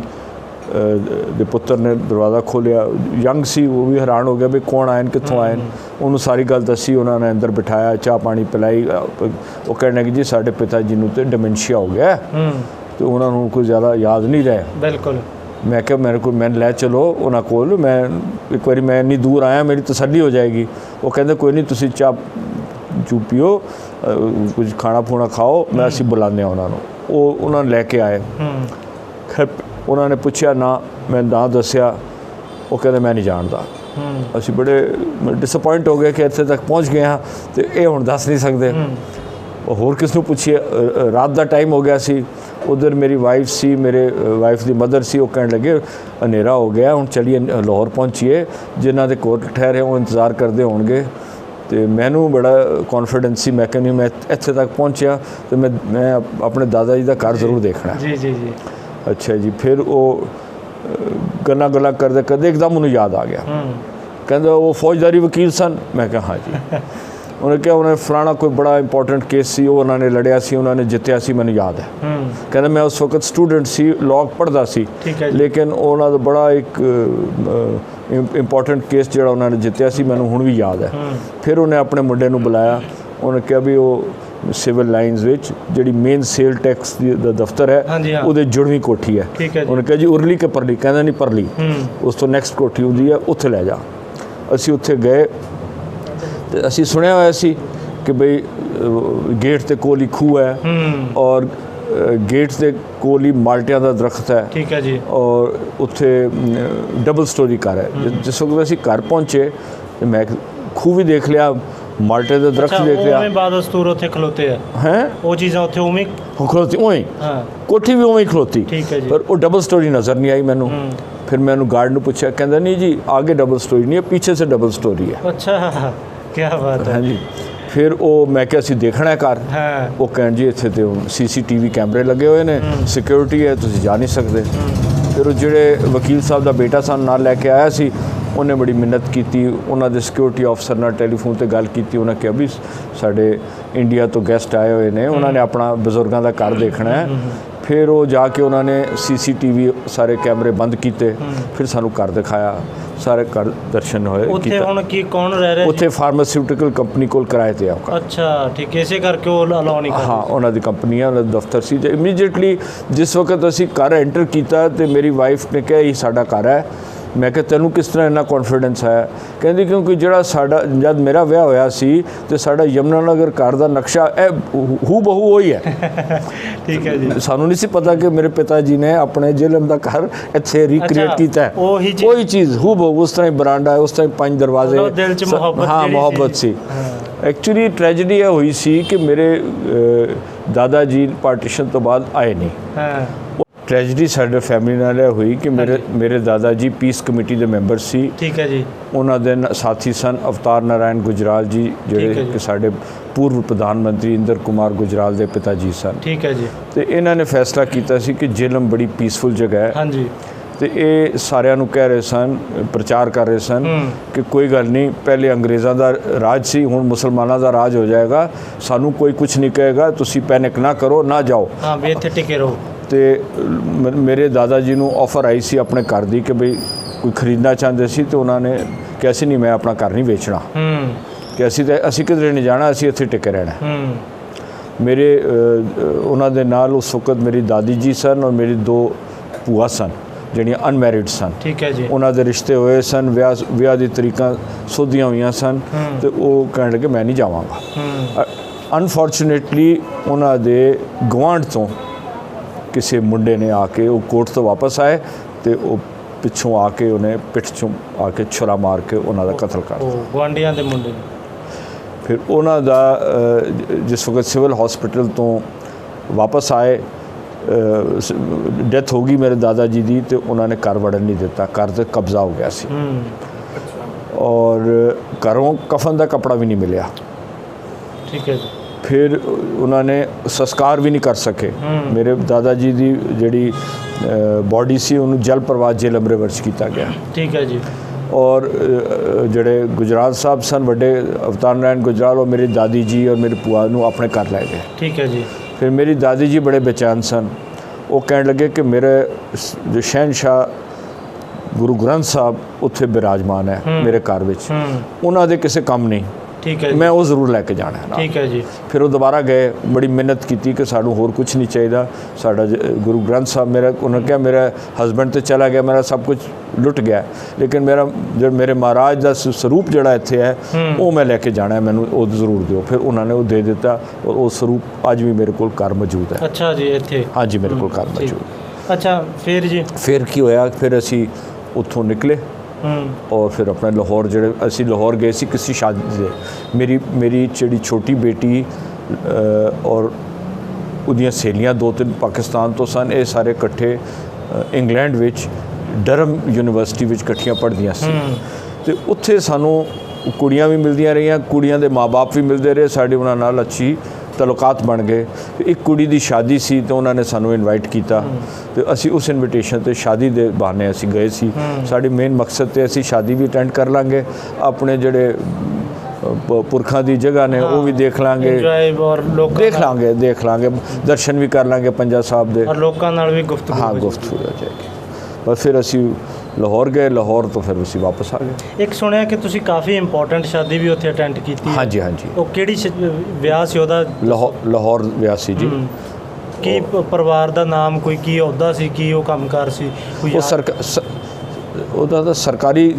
ਦੇ ਪੁੱਤਰ ਨੇ ਦਰਵਾਜ਼ਾ ਖੋਲ੍ਹਿਆ। ਯੰਗ ਸੀ, ਉਹ ਵੀ ਹੈਰਾਨ ਹੋ ਗਿਆ ਵੀ ਕੌਣ ਆਏ ਨੇ, ਕਿੱਥੋਂ ਆਏ ਨੇ। ਉਹਨੂੰ ਸਾਰੀ ਗੱਲ ਦੱਸੀ, ਉਹਨਾਂ ਨੇ ਅੰਦਰ ਬਿਠਾਇਆ, ਚਾਹ ਪਾਣੀ ਪਿਲਾਈ। ਉਹ ਕਹਿਣ ਲੱਗੇ ਜੀ ਸਾਡੇ ਪਿਤਾ ਜੀ ਨੂੰ ਤੇ ਡਿਮੈਂਸ਼ੀਆ ਹੋ ਗਿਆ ਤੇ ਉਹਨਾਂ ਨੂੰ ਕੋਈ ਜ਼ਿਆਦਾ ਯਾਦ ਨਹੀਂ ਰਿਹਾ। ਬਿਲਕੁਲ। ਮੈਂ ਕਿਹਾ ਮੈਨੂੰ ਲੈ ਚਲੋ ਉਹਨਾਂ ਕੋਲ, ਮੈਂ ਇੱਕ ਵਾਰੀ ਮੈਂ ਇੰਨੀ ਦੂਰ ਆਇਆ, ਮੇਰੀ ਤਸੱਲੀ ਹੋ ਜਾਏਗੀ। ਉਹ ਕਹਿੰਦੇ ਕੋਈ ਨਹੀਂ, ਤੁਸੀਂ ਚਾਹ ਚੂ ਪੀਓ, ਕੁਝ ਖਾਣਾ ਖੂਣਾ ਖਾਓ, ਮੈਂ ਅਸੀਂ ਬੁਲਾਉਂਦੇ ਹਾਂ ਉਹਨਾਂ ਨੂੰ। ਉਹ ਉਹਨਾਂ ਨੂੰ ਲੈ ਕੇ ਆਏ। ਖੈਰ ਉਹਨਾਂ ਨੇ ਪੁੱਛਿਆ ਨਾ, ਮੈਂ ਨਾਂ ਦੱਸਿਆ। ਉਹ ਕਹਿੰਦੇ ਮੈਂ ਨਹੀਂ ਜਾਣਦਾ। ਅਸੀਂ ਬੜੇ ਡਿਸਅਪੁਆਇੰਟ ਹੋ ਗਏ ਕਿ ਇੱਥੇ ਤੱਕ ਪਹੁੰਚ ਗਏ ਹਾਂ ਤੇ ਇਹ ਹੁਣ ਦੱਸ ਨਹੀਂ ਸਕਦੇ। ਉਹ ਹੋਰ ਕਿਸ ਨੂੰ ਪੁੱਛੀਏ। ਰਾਤ ਦਾ ਟਾਈਮ ਹੋ ਗਿਆ ਸੀ। ਉਧਰ ਮੇਰੀ ਵਾਈਫ ਸੀ, ਮੇਰੇ ਵਾਈਫ ਦੀ ਮਦਰ ਸੀ। ਉਹ ਕਹਿਣ ਲੱਗੇ ਹਨੇਰਾ ਹੋ ਗਿਆ, ਹੁਣ ਚਲੀਏ ਲਾਹੌਰ ਪਹੁੰਚੀਏ, ਜਿਨ੍ਹਾਂ ਦੇ ਕੋਲ ਠਹਿਰੇ ਉਹ ਇੰਤਜ਼ਾਰ ਕਰਦੇ ਹੋਣਗੇ। ਤੇ ਮੈਨੂੰ ਬੜਾ ਕੌਨਫੀਡੈਂਸ ਸੀ। ਮੈਂ ਕਹਿੰਦੀ ਮੈਂ ਇੱਥੇ ਤੱਕ ਪਹੁੰਚਿਆ ਤੇ ਮੈਂ ਆਪਣੇ ਦਾਦਾ ਜੀ ਦਾ ਘਰ ਜ਼ਰੂਰ ਦੇਖਣਾ। ਜੀ ਜੀ ਜੀ। ਅੱਛਾ ਜੀ। ਫਿਰ ਉਹ ਗੱਲਾਂ ਕਰਦੇ ਇੱਕਦਮ ਉਹਨੂੰ ਯਾਦ ਆ ਗਿਆ। ਕਹਿੰਦਾ ਉਹ ਫੌਜਦਾਰੀ ਵਕੀਲ ਸਨ। ਮੈਂ ਕਿਹਾ ਹਾਂ ਜੀ। ਉਹਨੇ ਕਿਹਾ ਉਹਨੇ ਫਲਾਣਾ ਕੋਈ ਬੜਾ ਇੰਪੋਰਟੈਂਟ ਕੇਸ ਸੀ, ਉਹ ਉਹਨਾਂ ਨੇ ਲੜਿਆ ਸੀ, ਉਹਨਾਂ ਨੇ ਜਿੱਤਿਆ ਸੀ, ਮੈਨੂੰ ਯਾਦ ਹੈ। ਕਹਿੰਦਾ ਮੈਂ ਉਸ ਵਕਤ ਸਟੂਡੈਂਟ ਸੀ, ਲਾਅ ਪੜ੍ਹਦਾ ਸੀ, ਲੇਕਿਨ ਉਹਨਾਂ ਦਾ ਬੜਾ ਇੱਕ ਇੰਪੋਰਟੈਂਟ ਕੇਸ ਜਿਹੜਾ ਉਹਨਾਂ ਨੇ ਜਿੱਤਿਆ ਸੀ, ਮੈਨੂੰ ਹੁਣ ਵੀ ਯਾਦ ਹੈ। ਫਿਰ ਉਹਨੇ ਆਪਣੇ ਮੁੰਡੇ ਨੂੰ ਬੁਲਾਇਆ। ਉਹਨੇ ਕਿਹਾ ਵੀ ਉਹ ਸਿਵਲ ਲਾਈਨਸ ਵਿੱਚ ਜਿਹੜੀ ਮੇਨ ਸੇਲ ਟੈਕਸ ਦਾ ਦਫ਼ਤਰ ਹੈ ਉਹਦੇ ਜੁੜਵੀਂ ਕੋਠੀ ਹੈ। ਉਹਨੇ ਕਿਹਾ ਜੀ ਉਰਲੀ ਕਿ ਪਰਲੀ? ਕਹਿੰਦਾ ਨਹੀਂ ਪਰਲੀ, ਉਸ ਤੋਂ ਨੈਕਸਟ ਕੋਠੀ ਹੁੰਦੀ ਹੈ, ਉੱਥੇ ਲੈ ਜਾ। ਅਸੀਂ ਉੱਥੇ ਗਏ ਤੇ ਅਸੀਂ ਸੁਣਿਆ ਹੋਇਆ ਸੀ ਕਿ ਬਈ ਗੇਟ ਦੇ ਕੋਲ ਹੀ ਖੂਹ ਹੈ ਔਰ ਗੇਟ ਦੇ ਕੋਲ ਹੀ ਮਾਲਟਿਆਂ ਦਾ ਦਰਖਤ ਹੈ। ਠੀਕ ਹੈ ਜੀ। ਔਰ ਉੱਥੇ ਡਬਲ ਸਟੋਰੀ ਘਰ ਹੈ। ਜਿਸ ਵਕਤ ਅਸੀਂ ਘਰ ਪਹੁੰਚੇ ਤੇ ਮੈਂ ਖੂਹ ਵੀ ਦੇਖ ਲਿਆ, ਮਾਲਟੇ ਦਾ ਦਰਖਤ ਦੇਖ ਲਿਆ। ਉਵੇਂ ਬਾਦਸਤੂਰ ਉੱਥੇ ਖਲੋਤੇ ਹੈ ਉਹ ਚੀਜ਼ਾਂ ਉੱਥੇ ਉਵੇਂ ਖਲੋਤੀ, ਉਵੇਂ ਕੋਠੀ ਵੀ ਉਵੇਂ ਖਲੋਤੀ। ਠੀਕ ਹੈ ਜੀ। ਪਰ ਉਹ ਡਬਲ ਸਟੋਰੀ ਨਜ਼ਰ ਨਹੀਂ ਆਈ ਮੈਨੂੰ। ਫਿਰ ਮੈਂ ਉਹਨੂੰ ਗਾਰਡ ਨੂੰ ਪੁੱਛਿਆ, ਕਹਿੰਦਾ ਨਹੀਂ ਜੀ आगे डबल स्टोरी नहीं है, पीछे से डबल स्टोरी है। अच्छा, क्या बात है। हाँ जी। ਫਿਰ ਉਹ ਮੈਂ ਕਿਹਾ ਅਸੀਂ ਦੇਖਣਾ ਹੈ ਘਰ। ਉਹ ਕਹਿਣ ਜੀ ਇੱਥੇ ਤੇ CCTV ਕੈਮਰੇ ਲੱਗੇ ਹੋਏ ਨੇ, ਸਿਕਿਉਰਿਟੀ ਹੈ, ਤੁਸੀਂ ਜਾ ਨਹੀਂ ਸਕਦੇ। ਫਿਰ ਉਹ ਜਿਹੜੇ ਵਕੀਲ ਸਾਹਿਬ ਦਾ ਬੇਟਾ ਸਾਨੂੰ ਨਾਲ ਲੈ ਕੇ ਆਇਆ ਸੀ, ਉਹਨੇ ਬੜੀ ਮਿਹਨਤ ਕੀਤੀ। ਉਹਨਾਂ ਦੇ ਸਿਕਿਉਰਿਟੀ ਆਫਸਰ ਨਾਲ ਟੈਲੀਫੋਨ ਤੇ ਗੱਲ ਕੀਤੀ। ਉਹਨਾਂ ਕਿਹਾ ਵੀ ਸਾਡੇ ਇੰਡੀਆ ਤੋਂ ਗੈਸਟ ਆਏ ਹੋਏ ਨੇ, ਉਹਨਾਂ ਨੇ ਆਪਣਾ ਬਜ਼ੁਰਗਾਂ ਦਾ ਘਰ ਦੇਖਣਾ ਹੈ। ਫਿਰ ਉਹ ਜਾ ਕੇ ਉਹਨਾਂ ਨੇ CCTV ਸਾਰੇ ਕੈਮਰੇ ਬੰਦ ਕੀਤੇ। ਫਿਰ ਸਾਨੂੰ ਘਰ ਦਿਖਾਇਆ, ਸਾਰੇ ਘਰ ਦਰਸ਼ਨ ਹੋਏ। ਉੱਥੇ ਹੁਣ ਕੀ ਕੌਣ ਰਹਿ ਰਿਹਾ? ਉੱਥੇ ਫਾਰਮਾਸਿਊਟੀਕਲ ਕੰਪਨੀ ਕੋਲ ਕਿਰਾਏ ਤੇ ਆ। ਅੱਛਾ, ਠੀਕ ਹੈ। ਇਸੇ ਕਰਕੇ ਉਹ ਅਲਾਉ ਨਹੀਂ ਕਰਦੇ। ਹਾਂ, ਉਹਨਾਂ ਦੀ ਕੰਪਨੀ ਆ, ਉਹਨਾਂ ਦਾ ਦਫ਼ਤਰ ਸੀ। ਜੇ ਇਮੀਡੀਏਟਲੀ ਜਿਸ ਵਕਤ ਅਸੀਂ ਘਰ ਐਂਟਰ ਕੀਤਾ ਤੇ ਮੇਰੀ ਵਾਈਫ ਨੇ ਕਿਹਾ ਇਹ ਸਾਡਾ ਘਰ ਹੈ। ਮੈਂ ਕਿਹਾ ਤੈਨੂੰ ਕਿਸ ਤਰ੍ਹਾਂ ਇੰਨਾ ਕੌਨਫੀਡੈਂਸ ਹੈ? ਕਹਿੰਦੀ ਕਿਉਂਕਿ ਜਿਹੜਾ ਸਾਡਾ ਜਦ ਮੇਰਾ ਵਿਆਹ ਹੋਇਆ ਸੀ ਤੇ ਸਾਡਾ ਯਮੁਨਾ ਨਗਰ ਘਰ ਦਾ ਨਕਸ਼ਾ ਇਹ ਹੂ ਬਹੂ ਉਹੀ ਹੈ। ਠੀਕ ਹੈ ਜੀ। ਸਾਨੂੰ ਨਹੀਂ ਸੀ ਪਤਾ ਕਿ ਮੇਰੇ ਪਿਤਾ ਜੀ ਨੇ ਆਪਣੇ ਜ਼ਿਲ੍ਹੇ ਦਾ ਘਰ ਇੱਥੇ ਰੀਕ੍ਰੀਏਟ ਕੀਤਾ ਹੈ। ਉਹੀ ਚੀਜ਼ ਹੂ ਬਹੂ, ਉਸ ਤਰ੍ਹਾਂ ਹੀ ਬਰਾਂਡਾ ਹੈ, ਉਸ ਤਰ੍ਹਾਂ ਹੀ 5 ਦਰਵਾਜ਼ੇ। ਦਿਲ 'ਚ ਮੁਹੱਬਤ। ਹਾਂ, ਮੁਹੱਬਤ ਸੀ। ਐਕਚੁਅਲੀ ਟ੍ਰੈਜਡੀ ਇਹ ਹੋਈ ਸੀ ਕਿ ਮੇਰੇ ਦਾਦਾ ਜੀ ਪਾਰਟੀਸ਼ਨ ਤੋਂ ਬਾਅਦ ਆਏ ਨਹੀਂ। ਟ੍ਰੈਜਡੀ ਸਾਡੇ ਫੈਮਿਲੀ ਨਾਲ ਇਹ ਹੋਈ ਕਿ ਮੇਰੇ ਦਾਦਾ ਜੀ ਪੀਸ ਕਮੇਟੀ ਦੇ ਮੈਂਬਰ ਸੀ। ਠੀਕ ਹੈ ਜੀ। ਉਹਨਾਂ ਦੇ ਸਾਥੀ ਸਨ ਅਵਤਾਰ ਨਾਰਾਇਣ ਗੁਜਰਾਲ ਜੀ, ਜਿਹੜੇ ਕਿ ਸਾਡੇ ਪੂਰਵ ਪ੍ਰਧਾਨ ਮੰਤਰੀ ਇੰਦਰ ਕੁਮਾਰ ਗੁਜਰਾਲ ਦੇ ਪਿਤਾ ਜੀ ਸਨ। ਠੀਕ ਹੈ ਜੀ। ਤੇ ਇਹਨਾਂ ਨੇ ਫੈਸਲਾ ਕੀਤਾ ਸੀ ਕਿ ਜੇਲਮ ਬੜੀ ਪੀਸਫੁਲ ਜਗ੍ਹਾ ਹੈ। ਹਾਂਜੀ। ਤੇ ਇਹ ਸਾਰਿਆਂ ਨੂੰ ਕਹਿ ਰਹੇ ਸਨ, ਪ੍ਰਚਾਰ ਕਰ ਰਹੇ ਸਨ ਕਿ ਕੋਈ ਗੱਲ ਨਹੀਂ, ਪਹਿਲੇ ਅੰਗਰੇਜ਼ਾਂ ਦਾ ਰਾਜ ਸੀ, ਹੁਣ ਮੁਸਲਮਾਨਾਂ ਦਾ ਰਾਜ ਹੋ ਜਾਏਗਾ, ਸਾਨੂੰ ਕੋਈ ਕੁਝ ਨਹੀਂ ਕਹੇਗਾ, ਤੁਸੀਂ ਪੈਨਿਕ ਨਾ ਕਰੋ, ਨਾ ਜਾਓ। ਹਾਂ, ਵੀ ਇੱਥੇ ਟਿਕੇ ਰਹੋ। ਤੇ ਮੇਰੇ ਦਾਦਾ ਜੀ ਨੂੰ ਆਫਰ ਆਈ ਸੀ ਆਪਣੇ ਘਰ ਦੀ ਕਿ ਬਈ ਕੋਈ ਖਰੀਦਣਾ ਚਾਹੁੰਦੇ ਸੀ ਤੇ ਉਹਨਾਂ ਨੇ ਕਿਹਾ ਸੀ ਨਹੀਂ, ਮੈਂ ਆਪਣਾ ਘਰ ਨਹੀਂ ਵੇਚਣਾ, ਕਿ ਅਸੀਂ ਕਿਧਰੇ ਨਹੀਂ ਜਾਣਾ, ਅਸੀਂ ਇੱਥੇ ਟਿਕੇ ਰਹਿਣਾ। ਮੇਰੇ ਉਹਨਾਂ ਦੇ ਨਾਲ ਉਸ ਵਕਤ ਮੇਰੀ ਦਾਦੀ ਜੀ ਸਨ ਔਰ ਮੇਰੀ 2 ਭੂਆ ਸਨ ਜਿਹੜੀਆਂ ਅਨਮੈਰਿਡ ਸਨ। ਠੀਕ ਹੈ ਜੀ। ਉਹਨਾਂ ਦੇ ਰਿਸ਼ਤੇ ਹੋਏ ਸਨ, ਵਿਆਹ ਦੀ ਤਰੀਕਾਂ ਸੋਧੀਆਂ ਹੋਈਆਂ ਸਨ ਤੇ ਉਹ ਕਹਿਣ ਲੱਗੇ ਮੈਂ ਨਹੀਂ ਜਾਵਾਂਗਾ। ਅਨਫੋਰਚੂਨੇਟਲੀ ਉਹਨਾਂ ਦੇ ਗੁਆਂਢ ਤੋਂ ਕਿਸੇ ਮੁੰਡੇ ਨੇ ਆ ਕੇ, ਉਹ ਕੋਰਟ ਤੋਂ ਵਾਪਸ ਆਏ ਤੇ ਉਹ ਪਿੱਛੋਂ ਆ ਕੇ ਉਹਨੇ ਪਿੱਠ 'ਚੋਂ ਆ ਕੇ ਛੁਰਾ ਮਾਰ ਕੇ ਉਹਨਾਂ ਦਾ ਕਤਲ ਕਰ ਦਿੱਤਾ। ਗੁਆਂਢੀਆਂ ਦੇ ਮੁੰਡੇ। ਫਿਰ ਉਹਨਾਂ ਦਾ ਜਿਸ ਵਕਤ ਸਿਵਲ ਹਸਪੀਟਲ ਤੋਂ ਵਾਪਸ ਆਏ, ਡੈਥ ਹੋ ਗਈ ਮੇਰੇ ਦਾਦਾ ਜੀ ਦੀ, ਤੇ ਉਹਨਾਂ ਨੇ ਘਰ ਵੜਨ ਨਹੀਂ ਦਿੱਤਾ, ਘਰ 'ਤੇ ਕਬਜ਼ਾ ਹੋ ਗਿਆ ਸੀ ਔਰ ਘਰੋਂ ਕਫਨ ਦਾ ਕੱਪੜਾ ਵੀ ਨਹੀਂ ਮਿਲਿਆ। ਠੀਕ ਹੈ ਜੀ। ਫਿਰ ਉਹਨਾਂ ਨੇ ਸੰਸਕਾਰ ਵੀ ਨਹੀਂ ਕਰ ਸਕੇ। ਮੇਰੇ ਦਾਦਾ ਜੀ ਦੀ ਜਿਹੜੀ ਬੋਡੀ ਸੀ ਉਹਨੂੰ ਜਲ ਪ੍ਰਵਾਹ ਜੇਲ੍ਹ ਅੰਮ੍ਰਿਤਸਰ 'ਚ ਕੀਤਾ ਗਿਆ। ਠੀਕ ਹੈ ਜੀ। ਔਰ ਜਿਹੜੇ ਗੁਜਰਾਲ ਸਾਹਿਬ ਸਨ ਵੱਡੇ ਅਵਤਾਰ ਨਾਰਾਇਣ ਗੁਜਰਾਲ, ਉਹ ਮੇਰੀ ਦਾਦੀ ਜੀ ਔਰ ਮੇਰੇ ਭੂਆ ਨੂੰ ਆਪਣੇ ਘਰ ਲੈ ਗਏ। ਠੀਕ ਹੈ ਜੀ। ਫਿਰ ਮੇਰੀ ਦਾਦੀ ਜੀ ਬੜੇ ਬੇਚੈਨ ਸਨ। ਉਹ ਕਹਿਣ ਲੱਗੇ ਕਿ ਮੇਰੇ ਜੋ ਸ਼ਹਿਨशाह ਗੁਰੂ ਗ੍ਰੰਥ ਸਾਹਿਬ ਉੱਥੇ ਬਿਰਾਜਮਾਨ ਹੈ ਮੇਰੇ ਘਰ ਵਿੱਚ, ਉਹਨਾਂ ਦੇ ਕਿਸੇ ਕੰਮ ਨਹੀਂ। ਠੀਕ ਹੈ, ਮੈਂ ਉਹ ਜ਼ਰੂਰ ਲੈ ਕੇ ਜਾਣਾ ਹੈ। ਠੀਕ ਹੈ ਜੀ। ਫਿਰ ਉਹ ਦੁਬਾਰਾ ਗਏ, ਬੜੀ ਮਿਹਨਤ ਕੀਤੀ ਕਿ ਸਾਨੂੰ ਹੋਰ ਕੁਝ ਨਹੀਂ ਚਾਹੀਦਾ, ਸਾਡਾ ਗੁਰੂ ਗ੍ਰੰਥ ਸਾਹਿਬ ਮੇਰਾ, ਉਹਨਾਂ ਕਿਹਾ ਮੇਰਾ ਹਸਬੈਂਡ ਤੇ ਚਲਾ ਗਿਆ, ਮੇਰਾ ਸਭ ਕੁਝ ਲੁੱਟ ਗਿਆ, ਲੇਕਿਨ ਮੇਰਾ ਜਿਹੜਾ ਮੇਰੇ ਮਹਾਰਾਜ ਦਾ ਸਰੂਪ ਜਿਹੜਾ ਇੱਥੇ ਹੈ ਉਹ ਮੈਂ ਲੈ ਕੇ ਜਾਣਾ ਹੈ, ਮੈਨੂੰ ਉਹ ਜ਼ਰੂਰ ਦਿਓ। ਫਿਰ ਉਹਨਾਂ ਨੇ ਉਹ ਦੇ ਦਿੱਤਾ ਔਰ ਉਹ ਸਰੂਪ ਅੱਜ ਵੀ ਮੇਰੇ ਕੋਲ ਘਰ ਮੌਜੂਦ ਹੈ। ਅੱਛਾ ਜੀ, ਇੱਥੇ? ਹਾਂਜੀ, ਮੇਰੇ ਕੋਲ ਘਰ ਮੌਜੂਦ। ਅੱਛਾ, ਫਿਰ ਜੀ? ਫਿਰ ਕੀ ਹੋਇਆ, ਫਿਰ ਅਸੀਂ ਉੱਥੋਂ ਨਿਕਲੇ ਔਰ ਫਿਰ ਆਪਣੇ ਲਾਹੌਰ, ਜਿਹੜੇ ਅਸੀਂ ਲਾਹੌਰ ਗਏ ਸੀ ਕਿਸੇ ਸ਼ਾਦੀ 'ਤੇ। ਮੇਰੀ ਜਿਹੜੀ ਛੋਟੀ ਬੇਟੀ ਔਰ ਉਹਦੀਆਂ ਸਹੇਲੀਆਂ 2-3 ਪਾਕਿਸਤਾਨ ਤੋਂ ਸਨ। ਇਹ ਸਾਰੇ ਇਕੱਠੇ ਇੰਗਲੈਂਡ ਵਿੱਚ ਡਰਹਮ ਯੂਨੀਵਰਸਿਟੀ ਵਿੱਚ ਇਕੱਠੀਆਂ ਪੜ੍ਹਦੀਆਂ ਸੀ। ਅਤੇ ਉੱਥੇ ਸਾਨੂੰ ਕੁੜੀਆਂ ਵੀ ਮਿਲਦੀਆਂ ਰਹੀਆਂ, ਕੁੜੀਆਂ ਦੇ ਮਾਂ-ਬਾਪ ਵੀ ਮਿਲਦੇ ਰਹੇ, ਸਾਡੇ ਉਹਨਾਂ ਨਾਲ ਅੱਛੀ ਤਲੁਕਾਤ ਬਣ ਗਏ। ਇੱਕ ਕੁੜੀ ਦੀ ਸ਼ਾਦੀ ਸੀ ਤੇ ਉਹਨਾਂ ਨੇ ਸਾਨੂੰ ਇਨਵਾਈਟ ਕੀਤਾ ਤੇ ਅਸੀਂ ਉਸ ਇਨਵੀਟੇਸ਼ਨ ਤੇ ਸ਼ਾਦੀ ਦੇ ਬਹਾਨੇ ਅਸੀਂ ਗਏ ਸੀ। ਸਾਡੀ ਮੇਨ ਮਕਸਦ ਤੇ ਅਸੀਂ ਸ਼ਾਦੀ ਵੀ ਅਟੈਂਡ ਕਰ ਲਾਂਗੇ, ਆਪਣੇ ਜਿਹੜੇ ਪੁਰਖਾਂ ਦੀ ਜਗ੍ਹਾ ਨੇ ਉਹ ਵੀ ਦੇਖ ਲਾਂਗੇ, ਦੇਖ ਲਾਂਗੇ ਦਰਸ਼ਨ ਵੀ ਕਰ ਲਾਂਗੇ ਪੰਜਾ ਸਾਹਿਬ ਦੇ, ਲੋਕਾਂ ਨਾਲ ਵੀ ਗੁਫ਼ਤਗੂ ਹੋ ਜਾਏਗੀ। ਬਸ ਫਿਰ ਅਸੀਂ ਲਾਹੌਰ ਗਏ, ਲਾਹੌਰ ਤੋਂ ਫਿਰ ਅਸੀਂ ਵਾਪਸ ਆ ਗਏ। ਇੱਕ ਸੁਣਿਆ ਕਿ ਤੁਸੀਂ ਕਾਫੀ ਇੰਪੋਰਟੈਂਟ ਸ਼ਾਦੀ ਵੀ ਉੱਥੇ ਅਟੈਂਡ ਕੀਤੀ? ਹਾਂਜੀ। ਉਹ ਕਿਹੜੀ ਵਿਆਹ ਸੀ ਉਹਦਾ? ਲਾਹੌਰ ਵਿਆਹ ਸੀ ਜੀ। ਕੀ ਪਰਿਵਾਰ ਦਾ ਨਾਮ, ਕੋਈ ਕੀ ਅਹੁਦਾ ਸੀ, ਕੀ ਉਹ ਕੰਮਕਾਰ ਸੀ? ਉਹਦਾ ਤਾਂ ਸਰਕਾਰੀ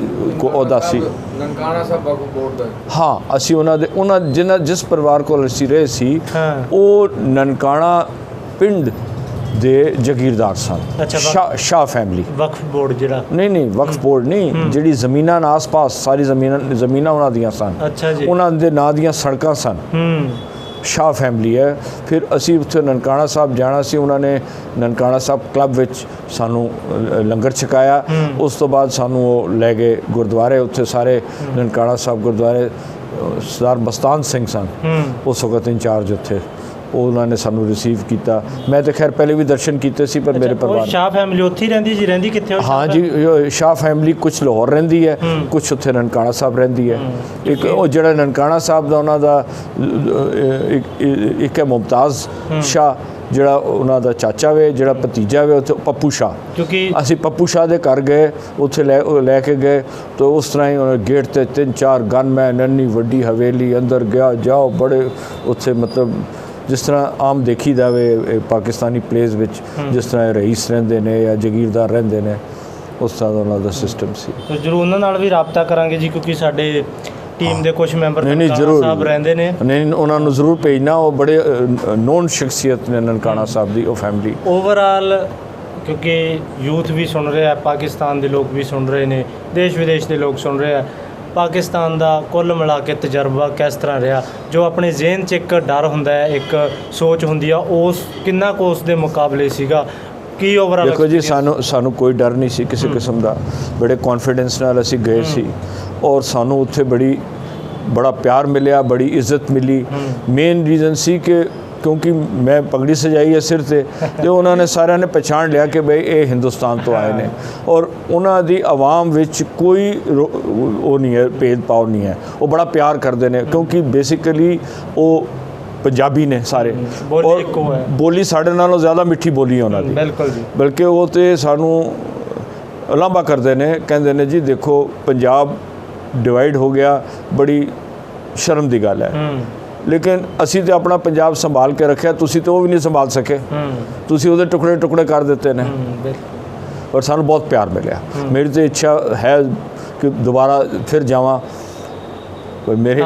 ਅਹੁਦਾ ਸੀ, ਨਨਕਾਣਾ ਸਾਹਿਬ ਵਕਫ ਬੋਰਡ ਦਾ। ਹਾਂ, ਅਸੀਂ ਉਹਨਾਂ ਜਿਸ ਪਰਿਵਾਰ ਕੋਲ ਅਸੀਂ ਰਹੇ ਸੀ ਉਹ ਨਨਕਾਣਾ ਪਿੰਡ ਦੇ ਜਗੀਰਦਾਰ ਸਨ। ਸ਼ਾਹ ਫੈਮਿਲੀ। ਵਕਫ ਬੋਰਡ ਜਿਹੜਾ? ਨਹੀਂ, ਵਕਫ ਬੋਰਡ ਨਹੀਂ, ਜਿਹੜੀ ਜ਼ਮੀਨਾਂ ਆਸ-ਪਾਸ ਸਾਰੀ ਜ਼ਮੀਨਾਂ ਉਹਨਾਂ ਦੀਆਂ ਸਨ। ਅੱਛਾ ਜੀ। ਉਹਨਾਂ ਦੇ ਨਾਂ ਦੀਆਂ ਸੜਕਾਂ ਸਨ। ਸ਼ਾਹ ਫੈਮਿਲੀ ਹੈ। ਫਿਰ ਅਸੀਂ ਉੱਥੇ ਨਨਕਾਣਾ ਸਾਹਿਬ ਜਾਣਾ ਸੀ, ਉਹਨਾਂ ਨੇ ਨਨਕਾਣਾ ਸਾਹਿਬ ਕਲੱਬ ਵਿੱਚ ਸਾਨੂੰ ਲੰਗਰ ਛਕਾਇਆ। ਉਸ ਤੋਂ ਬਾਅਦ ਸਾਨੂੰ ਉਹ ਲੈ ਗਏ ਗੁਰਦੁਆਰੇ, ਉੱਥੇ ਸਾਰੇ ਨਨਕਾਣਾ ਸਾਹਿਬ ਗੁਰਦੁਆਰੇ ਸਰਦਾਰ ਬਸਤਾਨ ਸਿੰਘ ਸਨ ਉਸ ਵਕਤ ਇੰਚਾਰਜ ਉੱਥੇ, ਉਹਨਾਂ ਨੇ ਸਾਨੂੰ ਰਿਸੀਵ ਕੀਤਾ। ਮੈਂ ਤਾਂ ਖੈਰ ਪਹਿਲੇ ਵੀ ਦਰਸ਼ਨ ਕੀਤੇ ਸੀ, ਪਰ ਮੇਰੇ ਪਰਿਵਾਰ। ਸ਼ਾਹ ਫੈਮਿਲੀ ਉੱਥੇ ਹੀ ਰਹਿੰਦੀ ਸੀ? ਰਹਿੰਦੀ ਕਿੱਥੇ ਹੋ? ਹਾਂ ਜੀ, ਸ਼ਾਹ ਫੈਮਿਲੀ ਕੁਛ ਲਾਹੌਰ ਰਹਿੰਦੀ ਹੈ, ਕੁਛ ਉੱਥੇ ਨਨਕਾਣਾ ਸਾਹਿਬ ਰਹਿੰਦੀ ਹੈ। ਇੱਕ ਉਹ ਜਿਹੜਾ ਨਨਕਾਣਾ ਸਾਹਿਬ ਦਾ ਉਹਨਾਂ ਦਾ ਇੱਕ ਹੈ ਮੁਮਤਾਜ਼ ਸ਼ਾਹ, ਜਿਹੜਾ ਉਹਨਾਂ ਦਾ ਚਾਚਾ ਵੇ, ਜਿਹੜਾ ਭਤੀਜਾ ਵੇ ਉੱਥੇ ਪੱਪੂ ਸ਼ਾਹ। ਕਿਉਂਕਿ ਅਸੀਂ ਪੱਪੂ ਸ਼ਾਹ ਦੇ ਘਰ ਗਏ, ਉੱਥੇ ਲੈ ਕੇ ਗਏ ਤਾਂ ਉਸ ਤਰ੍ਹਾਂ ਹੀ ਗੇਟ 'ਤੇ 3-4 ਗਨਮੈਨ, ਇੰਨੀ ਵੱਡੀ ਹਵੇਲੀ, ਅੰਦਰ ਗਿਆ ਜਾਓ, ਬੜੇ ਉੱਥੇ ਮਤਲਬ ਜਿਸ ਤਰ੍ਹਾਂ ਆਮ ਦੇਖੀ ਜਾਵੇ ਪਾਕਿਸਤਾਨੀ ਪਲੇਸ ਵਿੱਚ ਜਿਸ ਤਰ੍ਹਾਂ ਰਈਸ ਰਹਿੰਦੇ ਨੇ ਜਾਂ ਜਗੀਰਦਾਰ ਰਹਿੰਦੇ ਨੇ, ਉਸ ਤਰ੍ਹਾਂ ਦਾ ਉਹਨਾਂ ਦਾ ਸਿਸਟਮ ਸੀ। ਤਾਂ ਜ਼ਰੂਰ ਉਹਨਾਂ ਨਾਲ ਵੀ ਰਾਬਤਾ ਕਰਾਂਗੇ ਜੀ, ਕਿਉਂਕਿ ਸਾਡੇ ਟੀਮ ਦੇ ਕੁਝ ਮੈਂਬਰ ਜ਼ਰੂਰ ਸਾਹਿਬ ਰਹਿੰਦੇ ਨੇ। ਨਹੀਂ, ਉਹਨਾਂ ਨੂੰ ਜ਼ਰੂਰ ਭੇਜਣਾ, ਉਹ ਬੜੇ ਨੋਨ ਸ਼ਖਸੀਅਤ ਨੇ ਨਨਕਾਣਾ ਸਾਹਿਬ ਦੀ, ਉਹ ਫੈਮਿਲੀ। ਓਵਰਆਲ ਕਿਉਂਕਿ ਯੂਥ ਵੀ ਸੁਣ ਰਿਹਾ, ਪਾਕਿਸਤਾਨ ਦੇ ਲੋਕ ਵੀ ਸੁਣ ਰਹੇ ਨੇ, ਦੇਸ਼ ਵਿਦੇਸ਼ ਦੇ ਲੋਕ ਸੁਣ ਰਹੇ ਆ, ਪਾਕਿਸਤਾਨ ਦਾ ਕੁੱਲ ਮਿਲਾ ਕੇ ਤਜਰਬਾ ਕਿਸ ਤਰ੍ਹਾਂ ਰਿਹਾ? ਜੋ ਆਪਣੇ ਜ਼ਿਹਨ 'ਚ ਇੱਕ ਡਰ ਹੁੰਦਾ ਹੈ, ਇੱਕ ਸੋਚ ਹੁੰਦੀ ਆ, ਉਸ ਕਿੰਨਾ ਕੁ ਉਸ ਦੇ ਮੁਕਾਬਲੇ ਸੀਗਾ? ਕੀ ਓਵਰਆਲ? ਦੇਖੋ ਜੀ, ਸਾਨੂੰ ਕੋਈ ਡਰ ਨਹੀਂ ਸੀ ਕਿਸੇ ਕਿਸਮ ਦਾ, ਬੜੇ ਕੌਨਫੀਡੈਂਸ ਨਾਲ ਅਸੀਂ ਗਏ ਸੀ ਔਰ ਸਾਨੂੰ ਉੱਥੇ ਬੜਾ ਪਿਆਰ ਮਿਲਿਆ, ਬੜੀ ਇੱਜ਼ਤ ਮਿਲੀ। ਮੇਨ ਰੀਜ਼ਨ ਸੀ ਕਿ ਕਿਉਂਕਿ ਮੈਂ ਪਗੜੀ ਸਜਾਈ ਹੈ ਸਿਰ ਤੇ ਉਹਨਾਂ ਨੇ ਸਾਰਿਆਂ ਨੇ ਪਛਾਣ ਲਿਆ ਕਿ ਬਈ ਇਹ ਹਿੰਦੁਸਤਾਨ ਤੋਂ ਆਏ ਨੇ ਔਰ ਉਹਨਾਂ ਦੀ ਆਵਾਮ ਵਿੱਚ ਕੋਈ ਉਹ ਨਹੀਂ ਹੈ, ਭੇਦਭਾਵ ਨਹੀਂ ਹੈ, ਉਹ ਬੜਾ ਪਿਆਰ ਕਰਦੇ ਨੇ ਕਿਉਂਕਿ ਬੇਸਿਕਲੀ ਉਹ ਪੰਜਾਬੀ ਨੇ ਸਾਰੇ ਔਰ ਬੋਲੀ ਸਾਡੇ ਨਾਲੋਂ ਜ਼ਿਆਦਾ ਮਿੱਠੀ ਬੋਲੀ ਹੈ ਉਹਨਾਂ ਦੀ। ਬਿਲਕੁਲ ਜੀ। ਬਲਕਿ ਉਹ ਤੇ ਸਾਨੂੰ ਉਲਾਂਭਾ ਕਰਦੇ ਨੇ, ਕਹਿੰਦੇ ਨੇ ਜੀ ਦੇਖੋ ਪੰਜਾਬ ਡਿਵਾਈਡ ਹੋ ਗਿਆ, ਬੜੀ ਸ਼ਰਮ ਦੀ ਗੱਲ ਹੈ, ਲੇਕਿਨ ਅਸੀਂ ਤੇ ਆਪਣਾ ਪੰਜਾਬ ਸੰਭਾਲ ਕੇ ਰੱਖਿਆ, ਤੁਸੀਂ ਤੇ ਉਹ ਵੀ ਨਹੀਂ ਸੰਭਾਲ ਸਕੇ, ਤੁਸੀਂ ਉਹਦੇ ਟੁਕੜੇ ਕਰ ਦਿੱਤੇ ਨੇ। ਪਰ ਸਾਨੂੰ ਬਹੁਤ ਪਿਆਰ ਮਿਲਿਆ। ਮੇਰੀ ਤਾਂ ਇੱਛਾ ਹੈ ਕਿ ਦੁਬਾਰਾ ਫਿਰ ਜਾਵਾਂ, ਪਰ ਮੇਰੇ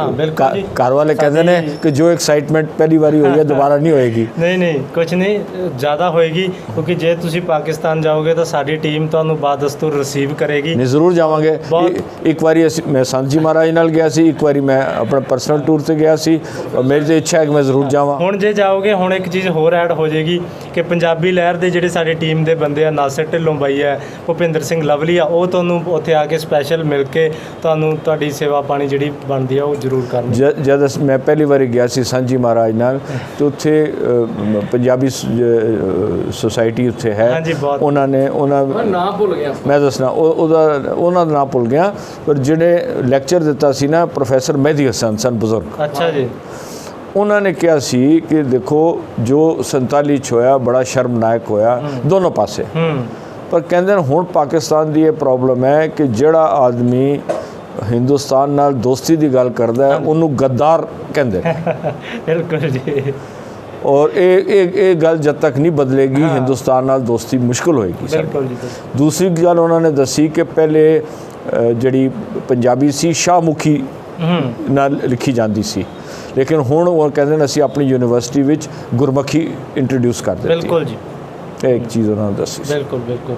ਘਰ ਵਾਲੇ ਕਹਿੰਦੇ ਨੇ ਕਿ ਜੋ ਐਕਸਾਈਟਮੈਂਟ ਪਹਿਲੀ ਵਾਰੀ ਹੋਈ ਹੈ ਦੁਬਾਰਾ ਨਹੀਂ ਹੋਏਗੀ। ਨਹੀਂ, ਕੁਝ ਨਹੀਂ, ਜ਼ਿਆਦਾ ਹੋਏਗੀ, ਕਿਉਂਕਿ ਜੇ ਤੁਸੀਂ ਪਾਕਿਸਤਾਨ ਜਾਓਗੇ ਤਾਂ ਸਾਡੀ ਟੀਮ ਤੁਹਾਨੂੰ ਬਾਦਸਤੂਰ ਰਿਸੀਵ ਕਰੇਗੀ। ਨਹੀਂ, ਜ਼ਰੂਰ ਜਾਵਾਂਗੇ। ਇੱਕ ਵਾਰੀ ਮੈਂ ਸੰਤ ਜੀ ਮਹਾਰਾਜ ਨਾਲ ਗਿਆ ਸੀ, ਇੱਕ ਵਾਰੀ ਮੈਂ ਆਪਣਾ ਪਰਸਨਲ ਟੂਰ 'ਤੇ ਗਿਆ ਸੀ ਔਰ ਮੇਰੀ ਤਾਂ ਇੱਛਾ ਹੈ ਕਿ ਮੈਂ ਜ਼ਰੂਰ ਜਾਵਾਂ। ਹੁਣ ਜੇ ਜਾਓਗੇ, ਹੁਣ ਇੱਕ ਚੀਜ਼ ਹੋਰ ਐਡ ਹੋ ਜਾਏਗੀ ਕਿ ਪੰਜਾਬੀ ਲਹਿਰ ਦੇ ਜਿਹੜੇ ਸਾਡੀ ਟੀਮ ਦੇ ਬੰਦੇ ਆ, ਨਾਸਿਰ ਢਿੱਲੋਂ ਬਾਈ ਹੈ, ਭੁਪਿੰਦਰ ਸਿੰਘ ਲਵਲੀ ਆ, ਉਹ ਤੁਹਾਨੂੰ ਉੱਥੇ ਆ ਕੇ ਸਪੈਸ਼ਲ ਮਿਲ ਕੇ ਤੁਹਾਨੂੰ ਤੁਹਾਡੀ ਸੇਵਾ ਪਾਣੀ ਜਿਹੜੀ ਬਣ ਬਣਦੀ ਆ ਉਹ ਜ਼ਰੂਰ ਕਰਨੀ। ਜਦ ਮੈਂ ਪਹਿਲੀ ਵਾਰੀ ਗਿਆ ਸੀ ਸਾਂਝੀ ਮਹਾਰਾਜ ਨਾਲ, ਤੇ ਉੱਥੇ ਪੰਜਾਬੀ ਸੁਸਾਇਟੀ ਉੱਥੇ ਹੈ, ਉਹਨਾਂ ਨਾਂ ਭੁੱਲ ਗਿਆ, ਮੈਂ ਦੱਸਣਾ ਉਹਨਾਂ ਦਾ ਨਾਂ ਭੁੱਲ ਗਿਆ, ਪਰ ਜਿਹੜੇ ਲੈਕਚਰ ਦਿੱਤਾ ਸੀ ਨਾ ਪ੍ਰੋਫੈਸਰ ਮਹਿਦੀ ਹਸਨ ਸਨ ਬਜ਼ੁਰਗ, ਅੱਛਾ ਜੀ, ਉਹਨਾਂ ਨੇ ਕਿਹਾ ਸੀ ਕਿ ਦੇਖੋ ਜੋ 47 'ਚ ਹੋਇਆ ਬੜਾ ਸ਼ਰਮਨਾਕ ਹੋਇਆ ਦੋਨੋਂ ਪਾਸੇ, ਪਰ ਕਹਿੰਦੇ ਹੁਣ ਪਾਕਿਸਤਾਨ ਦੀ ਇਹ ਪ੍ਰੋਬਲਮ ਹੈ ਕਿ ਜਿਹੜਾ ਆਦਮੀ ਹਿੰਦੁਸਤਾਨ ਨਾਲ ਦੋਸਤੀ ਦੀ ਗੱਲ ਕਰਦਾ ਹੈ ਉਹਨੂੰ ਗੱਦਾਰ ਕਹਿੰਦੇ। ਬਿਲਕੁਲ ਜੀ। ਔਰ ਇਹ ਗੱਲ ਜਦ ਤੱਕ ਨਹੀਂ ਬਦਲੇਗੀ ਹਿੰਦੁਸਤਾਨ ਨਾਲ ਦੋਸਤੀ ਮੁਸ਼ਕਿਲ ਹੋਏਗੀ। ਬਿਲਕੁਲ ਜੀ। ਦੂਸਰੀ ਗੱਲ ਉਹਨਾਂ ਨੇ ਦੱਸੀ ਕਿ ਪਹਿਲੇ ਜਿਹੜੀ ਪੰਜਾਬੀ ਸੀ ਸ਼ਾਹਮੁਖੀ ਨਾਲ ਲਿਖੀ ਜਾਂਦੀ ਸੀ, ਲੇਕਿਨ ਹੁਣ ਉਹ ਕਹਿੰਦੇ ਨੇ ਅਸੀਂ ਆਪਣੀ ਯੂਨੀਵਰਸਿਟੀ ਵਿੱਚ ਗੁਰਮੁਖੀ ਇੰਟਰੋਡਿਊਸ ਕਰ ਦਿੱਤੀ। ਬਿਲਕੁਲ ਜੀ, ਇਹ ਇੱਕ ਚੀਜ਼ ਉਹਨਾਂ ਨੇ ਦੱਸੀ। ਬਿਲਕੁਲ ਬਿਲਕੁਲ।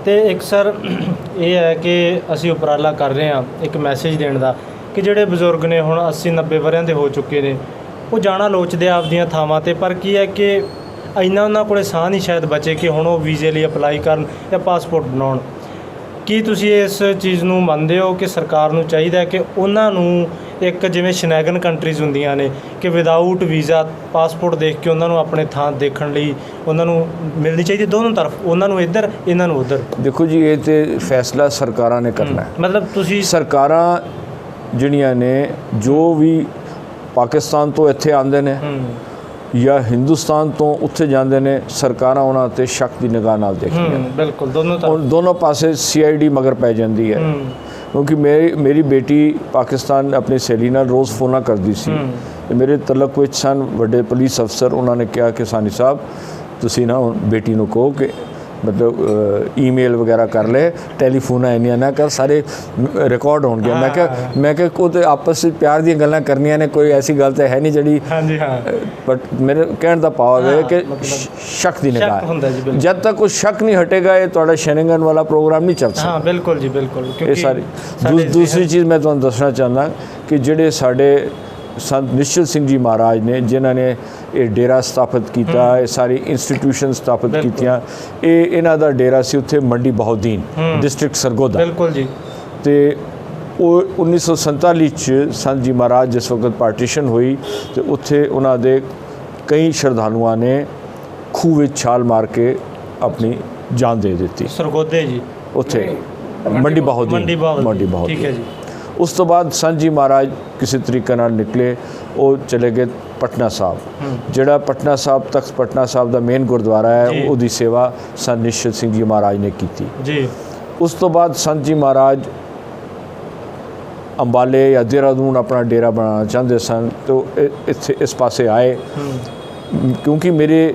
ਤੇ ਇੱਕ ਸਰ ਇਹ ਹੈ ਕਿ ਅਸੀਂ ਉਪਰਾਲਾ ਕਰ ਰਹੇ ਹਾਂ ਇੱਕ ਮੈਸੇਜ ਦੇਣ ਦਾ ਕਿ ਜਿਹੜੇ ਬਜ਼ੁਰਗ ਨੇ ਹੁਣ 80-90 ਵਰ੍ਹਿਆਂ ਦੇ ਹੋ ਚੁੱਕੇ ਨੇ, ਉਹ ਜਾਣਾ ਲੋਚਦੇ ਆਪਦੀਆਂ ਥਾਵਾਂ 'ਤੇ, ਪਰ ਕੀ ਹੈ ਕਿ ਇੰਨਾ ਉਹਨਾਂ ਕੋਲ ਸਾਹ ਨਹੀਂ ਸ਼ਾਇਦ ਬਚੇ ਕਿ ਹੁਣ ਉਹ ਵੀਜ਼ੇ ਲਈ ਅਪਲਾਈ ਕਰਨ ਜਾਂ ਪਾਸਪੋਰਟ ਬਣਾਉਣ। ਕੀ ਤੁਸੀਂ ਇਸ ਚੀਜ਼ ਨੂੰ ਮੰਨਦੇ ਹੋ ਕਿ ਸਰਕਾਰ ਨੂੰ ਚਾਹੀਦਾ ਹੈ ਕਿ ਉਹਨਾਂ ਨੂੰ ਇੱਕ ਜਿਵੇਂ ਸ਼ਨੈਗਨ ਕੰਟਰੀਜ਼ ਹੁੰਦੀਆਂ ਨੇ ਕਿ ਵਿਦਆਊਟ ਵੀਜ਼ਾ ਪਾਸਪੋਰਟ ਦੇਖ ਕੇ ਉਹਨਾਂ ਨੂੰ ਆਪਣੇ ਥਾਂ ਦੇਖਣ ਲਈ ਉਹਨਾਂ ਨੂੰ ਮਿਲਣੀ ਚਾਹੀਦੀ ਦੋਨੋਂ ਤਰਫ, ਉਹਨਾਂ ਨੂੰ ਇੱਧਰ ਇਹਨਾਂ ਨੂੰ ਉੱਧਰ? ਦੇਖੋ ਜੀ, ਇਹ ਤੇ ਫੈਸਲਾ ਸਰਕਾਰਾਂ ਨੇ ਕਰਨਾ ਹੈ। ਮਤਲਬ ਤੁਸੀਂ ਸਰਕਾਰਾਂ ਜਿਹੜੀਆਂ ਨੇ ਜੋ ਵੀ ਪਾਕਿਸਤਾਨ ਤੋਂ ਇੱਥੇ ਆਉਂਦੇ ਨੇ ਜਾਂ ਹਿੰਦੁਸਤਾਨ ਤੋਂ ਉੱਥੇ ਜਾਂਦੇ ਨੇ, ਸਰਕਾਰਾਂ ਉਹਨਾਂ 'ਤੇ ਸ਼ੱਕ ਦੀ ਨਿਗਾਹ ਨਾਲ ਦੇਖਦੀਆਂ ਨੇ। ਬਿਲਕੁਲ, ਦੋਨੋਂ ਪਾਸੇ CID ਮਗਰ ਪੈ ਜਾਂਦੀ ਹੈ, ਕਿਉਂਕਿ ਮੇਰੀ ਬੇਟੀ ਪਾਕਿਸਤਾਨ ਆਪਣੀ ਸਹੇਲੀ ਨਾਲ ਰੋਜ਼ ਫੋਨਾਂ ਕਰਦੀ ਸੀ, ਮੇਰੇ ਤਲਕ ਵਿੱਚ ਸਨ ਵੱਡੇ ਪੁਲਿਸ ਅਫਸਰ, ਉਹਨਾਂ ਨੇ ਕਿਹਾ ਕਿ ਸਾਨੀ ਸਾਹਿਬ ਤੁਸੀਂ ਨਾ ਬੇਟੀ ਨੂੰ ਕਹੋ ਕਿ ਮਤਲਬ ਈਮੇਲ ਵਗੈਰਾ ਕਰ ਲੈ, ਟੈਲੀਫੋਨਾਂ ਇੰਨੀਆਂ ਨਾ ਕਰ, ਸਾਰੇ ਰਿਕਾਰਡ ਹੋਣਗੇ। ਮੈਂ ਕਿਹਾ ਉਹ ਤਾਂ ਆਪਸ ਵਿੱਚ ਪਿਆਰ ਦੀਆਂ ਗੱਲਾਂ ਕਰਨੀਆਂ ਨੇ, ਕੋਈ ਐਸੀ ਗੱਲ ਤਾਂ ਹੈ ਨਹੀਂ ਜਿਹੜੀ। ਬਟ ਮੇਰੇ ਕਹਿਣ ਦਾ ਭਾਵ ਹੈ ਕਿ ਸ਼ੱਕ ਦੀ ਨਿਗਾਹ, ਜਦ ਤੱਕ ਉਹ ਸ਼ੱਕ ਨਹੀਂ ਹਟੇਗਾ ਇਹ ਤੁਹਾਡਾ ਸ਼ੈਨਗਨ ਵਾਲਾ ਪ੍ਰੋਗਰਾਮ ਨਹੀਂ ਚੱਲ ਸਕਦਾ। ਬਿਲਕੁਲ ਜੀ, ਬਿਲਕੁਲ। ਇਹ ਸਾਰੀ ਦੂਸਰੀ ਚੀਜ਼ ਮੈਂ ਤੁਹਾਨੂੰ ਦੱਸਣਾ ਚਾਹੁੰਦਾ ਕਿ ਜਿਹੜੇ ਸਾਡੇ ਸੰਤ ਨਿਸ਼ਚਲ ਸਿੰਘ ਜੀ ਮਹਾਰਾਜ ਨੇ, ਜਿਨ੍ਹਾਂ ਨੇ ਇਹ ਡੇਰਾ ਸਥਾਪਿਤ ਕੀਤਾ, ਇਹ ਸਾਰੀ ਇੰਸਟੀਟਿਊਸ਼ਨ ਸਥਾਪਿਤ ਕੀਤੀਆਂ, ਇਹਨਾਂ ਦਾ ਡੇਰਾ ਸੀ ਉੱਥੇ ਮੰਡੀ ਬਹਾਉਦੀਨ ਡਿਸਟ੍ਰਿਕਟ ਸਰਗੋਦਾ। ਬਿਲਕੁਲ ਜੀ। ਤੇ ਉਹ 1947 'ਚ ਸੰਤ ਜੀ ਮਹਾਰਾਜ ਜਿਸ ਵਕਤ ਪਾਰਟੀਸ਼ਨ ਹੋਈ ਤੇ ਉੱਥੇ ਉਹਨਾਂ ਦੇ ਕਈ ਸ਼ਰਧਾਲੂਆਂ ਨੇ ਖੂਹ ਵਿੱਚ ਛਾਲ ਮਾਰ ਕੇ ਆਪਣੀ ਜਾਨ ਦੇ ਦਿੱਤੀ। ਸਰਗੋਦੇ ਜੀ ਉੱਥੇ ਮੰਡੀ ਬਹਾਉਦੀਨ। ਠੀਕ ਹੈ ਜੀ। ਉਸ ਤੋਂ ਬਾਅਦ ਸੰਤ ਜੀ ਮਹਾਰਾਜ ਕਿਸੇ ਤਰੀਕੇ ਨਾਲ ਨਿਕਲੇ, ਉਹ ਚਲੇ ਗਏ ਪਟਨਾ ਸਾਹਿਬ। ਜਿਹੜਾ ਪਟਨਾ ਸਾਹਿਬ ਤਖਤ ਪਟਨਾ ਸਾਹਿਬ ਦਾ ਮੇਨ ਗੁਰਦੁਆਰਾ ਹੈ, ਉਹਦੀ ਸੇਵਾ ਸੰਤ ਨਿਸ਼ਚਲ ਸਿੰਘ ਜੀ ਮਹਾਰਾਜ ਨੇ ਕੀਤੀ ਜੀ। ਉਸ ਤੋਂ ਬਾਅਦ ਸੰਤ ਜੀ ਮਹਾਰਾਜ ਅੰਬਾਲੇ ਜਾਂ ਦੇਹਰਾਦੂਨ ਆਪਣਾ ਡੇਰਾ ਬਣਾਉਣਾ ਚਾਹੁੰਦੇ ਸਨ, ਤੇ ਇੱਥੇ ਇਸ ਪਾਸੇ ਆਏ, ਕਿਉਂਕਿ ਮੇਰੇ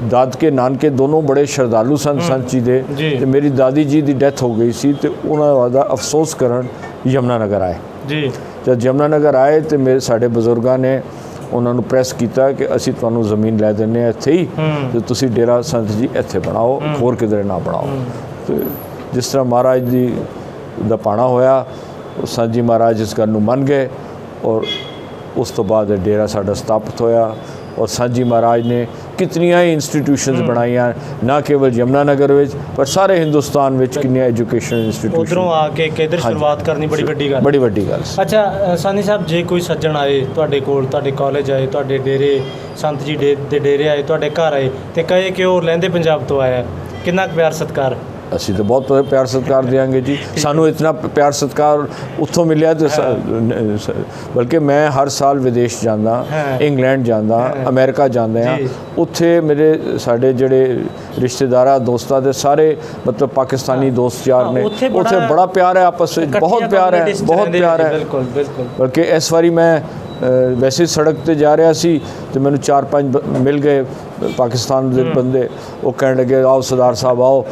ਦਾਦਕੇ ਨਾਨਕੇ ਦੋਨੋਂ ਬੜੇ ਸ਼ਰਧਾਲੂ ਸਨ ਸੰਤ ਜੀ ਦੇ, ਤੇ ਮੇਰੀ ਦਾਦੀ ਜੀ ਦੀ ਡੈਥ ਹੋ ਗਈ ਸੀ, ਤੇ ਉਹਨਾਂ ਦਾ ਅਫਸੋਸ ਕਰਨ ਯਮੁਨਾ ਨਗਰ ਆਏ ਜੀ। ਜਦ ਯਮੁਨਾ ਨਗਰ ਆਏ ਤੇ ਸਾਡੇ ਬਜ਼ੁਰਗਾਂ ਨੇ ਉਹਨਾਂ ਨੂੰ ਪ੍ਰੈਸ ਕੀਤਾ ਕਿ ਅਸੀਂ ਤੁਹਾਨੂੰ ਜ਼ਮੀਨ ਲੈ ਦਿੰਦੇ ਹਾਂ ਇੱਥੇ ਹੀ, ਤੇ ਤੁਸੀਂ ਡੇਰਾ ਸੰਤ ਜੀ ਇੱਥੇ ਬਣਾਓ, ਹੋਰ ਕਿਧਰੇ ਨਾ ਬਣਾਓ। ਤੇ ਜਿਸ ਤਰ੍ਹਾਂ ਮਹਾਰਾਜ ਜੀ ਦਾ ਪਾਣਾ ਹੋਇਆ, ਸੰਤ ਜੀ ਮਹਾਰਾਜ ਇਸ ਗੱਲ ਨੂੰ ਮੰਨ ਗਏ, ਔਰ ਉਸ ਤੋਂ ਬਾਅਦ ਡੇਰਾ ਸਾਡਾ ਸਥਾਪਿਤ ਹੋਇਆ। ਔਰ ਸੰਤ ਜੀ ਮਹਾਰਾਜ ਨੇ ਕਿਤਨੀਆਂ ਹੀ ਇੰਸਟੀਟਿਊਸ਼ਨਸ ਬਣਾਈਆਂ, ਨਾ ਕੇਵਲ ਯਮੁਨਾ ਨਗਰ ਵਿੱਚ ਪਰ ਸਾਰੇ ਹਿੰਦੁਸਤਾਨ ਵਿੱਚ ਕਿੰਨੀਆਂ ਐਜੂਕੇਸ਼ਨ ਇੰਸਟੀਟਿਊਸ਼ਨ। ਉੱਧਰੋਂ ਆ ਕੇ ਇੱਧਰ ਸ਼ੁਰੂਆਤ ਕਰਨੀ ਬੜੀ ਵੱਡੀ ਗੱਲ, ਬੜੀ ਵੱਡੀ ਗੱਲ। ਅੱਛਾ ਸਾਨੀ ਸਾਹਿਬ, ਜੇ ਕੋਈ ਸੱਜਣ ਆਏ ਤੁਹਾਡੇ ਕੋਲ, ਤੁਹਾਡੇ ਕਾਲਜ ਆਏ, ਤੁਹਾਡੇ ਡੇਰੇ ਸੰਤ ਜੀ ਦੇ ਡੇਰੇ ਆਏ, ਤੁਹਾਡੇ ਘਰ ਆਏ ਤੇ ਕਹੇ ਕਿ ਉਹ ਲਹਿੰਦੇ ਪੰਜਾਬ ਤੋਂ ਆਇਆ, ਕਿੰਨਾ ਕੁ ਪਿਆਰ ਸਤਿਕਾਰ? ਅਸੀਂ ਤਾਂ ਬਹੁਤ ਪਿਆਰ ਸਤਿਕਾਰ ਦਿਆਂਗੇ ਜੀ। ਸਾਨੂੰ ਇਤਨਾ ਪਿਆਰ ਸਤਿਕਾਰ ਉੱਥੋਂ ਮਿਲਿਆ ਤੇ ਬਲਕਿ ਮੈਂ ਹਰ ਸਾਲ ਵਿਦੇਸ਼ ਜਾਂਦਾ, ਇੰਗਲੈਂਡ ਜਾਂਦਾ, ਅਮਰੀਕਾ ਜਾਂਦੇ ਹਾਂ, ਉੱਥੇ ਸਾਡੇ ਜਿਹੜੇ ਰਿਸ਼ਤੇਦਾਰਾਂ ਦੋਸਤਾਂ ਦੇ ਸਾਰੇ ਮਤਲਬ ਪਾਕਿਸਤਾਨੀ ਦੋਸਤ ਯਾਰ ਨੇ, ਉੱਥੇ ਬੜਾ ਪਿਆਰ ਹੈ ਆਪਸ ਵਿੱਚ, ਬਹੁਤ ਪਿਆਰ ਹੈ, ਬਹੁਤ ਪਿਆਰ ਹੈ। ਬਿਲਕੁਲ ਬਿਲਕੁਲ। ਬਲਕਿ ਇਸ ਵਾਰੀ ਮੈਂ ਵੈਸੇ ਸੜਕ 'ਤੇ ਜਾ ਰਿਹਾ ਸੀ ਤੇ ਮੈਨੂੰ 4-5 ਮਿਲ ਗਏ ਪਾਕਿਸਤਾਨ ਦੇ ਬੰਦੇ, ਉਹ ਕਹਿਣ ਲੱਗੇ ਆਓ ਸਰਦਾਰ ਸਾਹਿਬ ਆਓ,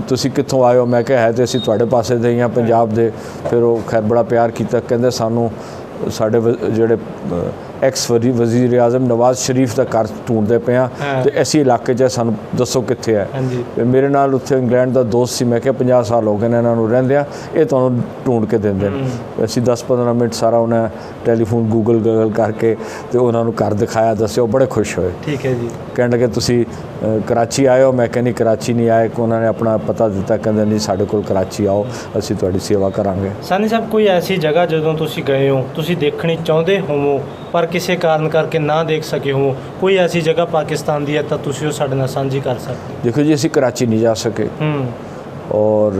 ਤੁਸੀਂ ਕਿੱਥੋਂ ਆਏ ਹੋ? ਮੈਂ ਕਿਹਾ ਹੈ ਤੇ ਅਸੀਂ ਤੁਹਾਡੇ ਪਾਸੇ ਦੇ ਹੀ ਹਾਂ, ਪੰਜਾਬ ਦੇ। ਫਿਰ ਉਹ ਖੈਰ ਬੜਾ ਪਿਆਰ ਕੀਤਾ, ਕਹਿੰਦੇ ਸਾਨੂੰ ਸਾਡੇ ਜਿਹੜੇ ਐਕਸ ਵਜ਼ੀਰ ਆਜ਼ਮ ਨਵਾਜ਼ ਸ਼ਰੀਫ ਦਾ ਘਰ ਢੂੰਡਦੇ ਪਏ ਹਾਂ ਤੇ ਐਸੀ ਇਲਾਕੇ 'ਚ ਸਾਨੂੰ ਦੱਸੋ ਕਿੱਥੇ ਹੈ। ਮੇਰੇ ਨਾਲ ਉੱਥੇ ਇੰਗਲੈਂਡ ਦਾ ਦੋਸਤ ਸੀ, ਮੈਂ ਕਿਹਾ 50 ਸਾਲ ਹੋ ਗਏ ਨੇ ਇਹਨਾਂ ਨੂੰ ਰਹਿੰਦਿਆਂ, ਇਹ ਤੁਹਾਨੂੰ ਢੂੰਡ ਕੇ ਦਿੰਦੇ ਨੇ। ਅਸੀਂ 10-15 ਮਿੰਟ ਸਾਰਾ ਉਹਨਾਂ ਟੈਲੀਫੋਨ ਗੂਗਲ ਕਰਕੇ ਤੇ ਉਹਨਾਂ ਨੂੰ ਘਰ ਦਿਖਾਇਆ, ਦੱਸਿਆ, ਉਹ ਬੜੇ ਖੁਸ਼ ਹੋਏ। ਠੀਕ ਹੈ ਜੀ। ਕਹਿਣ ਲੱਗੇ ਤੁਸੀਂ ਕਰਾਚੀ ਆਏ ਹੋ, ਮੈਂ ਕਹਿੰਦੀ ਕਰਾਚੀ ਨਹੀਂ ਆਏ, ਕਿ ਉਹਨਾਂ ਨੇ ਆਪਣਾ ਪਤਾ ਦਿੱਤਾ, ਕਹਿੰਦੇ ਨਹੀਂ ਸਾਡੇ ਕੋਲ ਕਰਾਚੀ ਆਓ, ਅਸੀਂ ਤੁਹਾਡੀ ਸੇਵਾ ਕਰਾਂਗੇ। ਸਾਨੀ ਸਾਹਿਬ, ਕੋਈ ਐਸੀ ਜਗ੍ਹਾ ਜਦੋਂ ਤੁਸੀਂ ਗਏ ਹੋ, ਤੁਸੀਂ ਦੇਖਣੀ ਚਾਹੁੰਦੇ ਹੋਵੋ ਪਰ ਕਿਸੇ ਕਾਰਨ ਕਰਕੇ ਨਾ ਦੇਖ ਸਕੇ ਹੋ, ਕੋਈ ਐਸੀ ਜਗ੍ਹਾ ਪਾਕਿਸਤਾਨ ਦੀ ਹੈ ਤਾਂ ਤੁਸੀਂ ਉਹ ਸਾਡੇ ਨਾਲ ਸਾਂਝੀ ਕਰ ਸਕਦੇ ਹੋ? ਦੇਖੋ ਜੀ, ਅਸੀਂ ਕਰਾਚੀ ਨਹੀਂ ਜਾ ਸਕੇ ਔਰ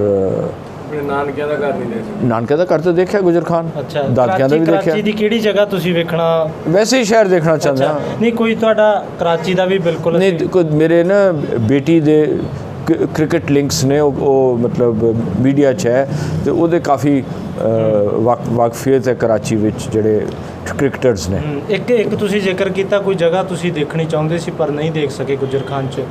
ਆਪਣੇ ਨਾਨਕਿਆਂ ਦਾ ਘਰ ਨਹੀਂ ਦੇ ਸਕਦੇ। ਨਾਨਕਿਆਂ ਦਾ ਘਰ ਤਾਂ ਦੇਖਿਆ, ਗੁਜਰ ਖਾਨ, ਅੱਛਾ, ਦਾਦਕਿਆਂ ਦਾ ਵੀ ਦੇਖਿਆ। ਕਰਾਚੀ ਦੀ ਕਿਹੜੀ ਜਗ੍ਹਾ ਤੁਸੀਂ ਵੇਖਣਾ? ਵੈਸੇ ਹੀ ਸ਼ਹਿਰ ਦੇਖਣਾ ਚਾਹੁੰਦੇ ਹਾਂ। ਨਹੀਂ, ਕੋਈ ਤੁਹਾਡਾ ਕਰਾਚੀ ਦਾ ਵੀ ਬਿਲਕੁਲ ਨਹੀਂ, ਕੋਈ ਮੇਰੇ ਨਾ ਬੇਟੀ ਦੇ ਕ੍ਰਿਕਟ ਲਿੰਕਸ ਨੇ, ਉਹ ਮਤਲਬ ਮੀਡੀਆ 'ਚ ਹੈ, ਤੇ ਉਹਦੇ ਕਾਫੀ ਵਾਕਫੀਅਤ ਹੈ ਕਰਾਚੀ ਵਿੱਚ ਜਿਹੜੇ ਕ੍ਰਿਕਟਰਸ ਨੇ। ਇੱਕ ਤੁਸੀਂ ਜ਼ਿਕਰ ਕੀਤਾ ਕੋਈ ਜਗ੍ਹਾ ਤੁਸੀਂ ਦੇਖਣੀ ਚਾਹੁੰਦੇ ਸੀ ਪਰ ਨਹੀਂ ਦੇਖ ਸਕੇ ਗੁਜਰ ਖਾਨ 'ਚ।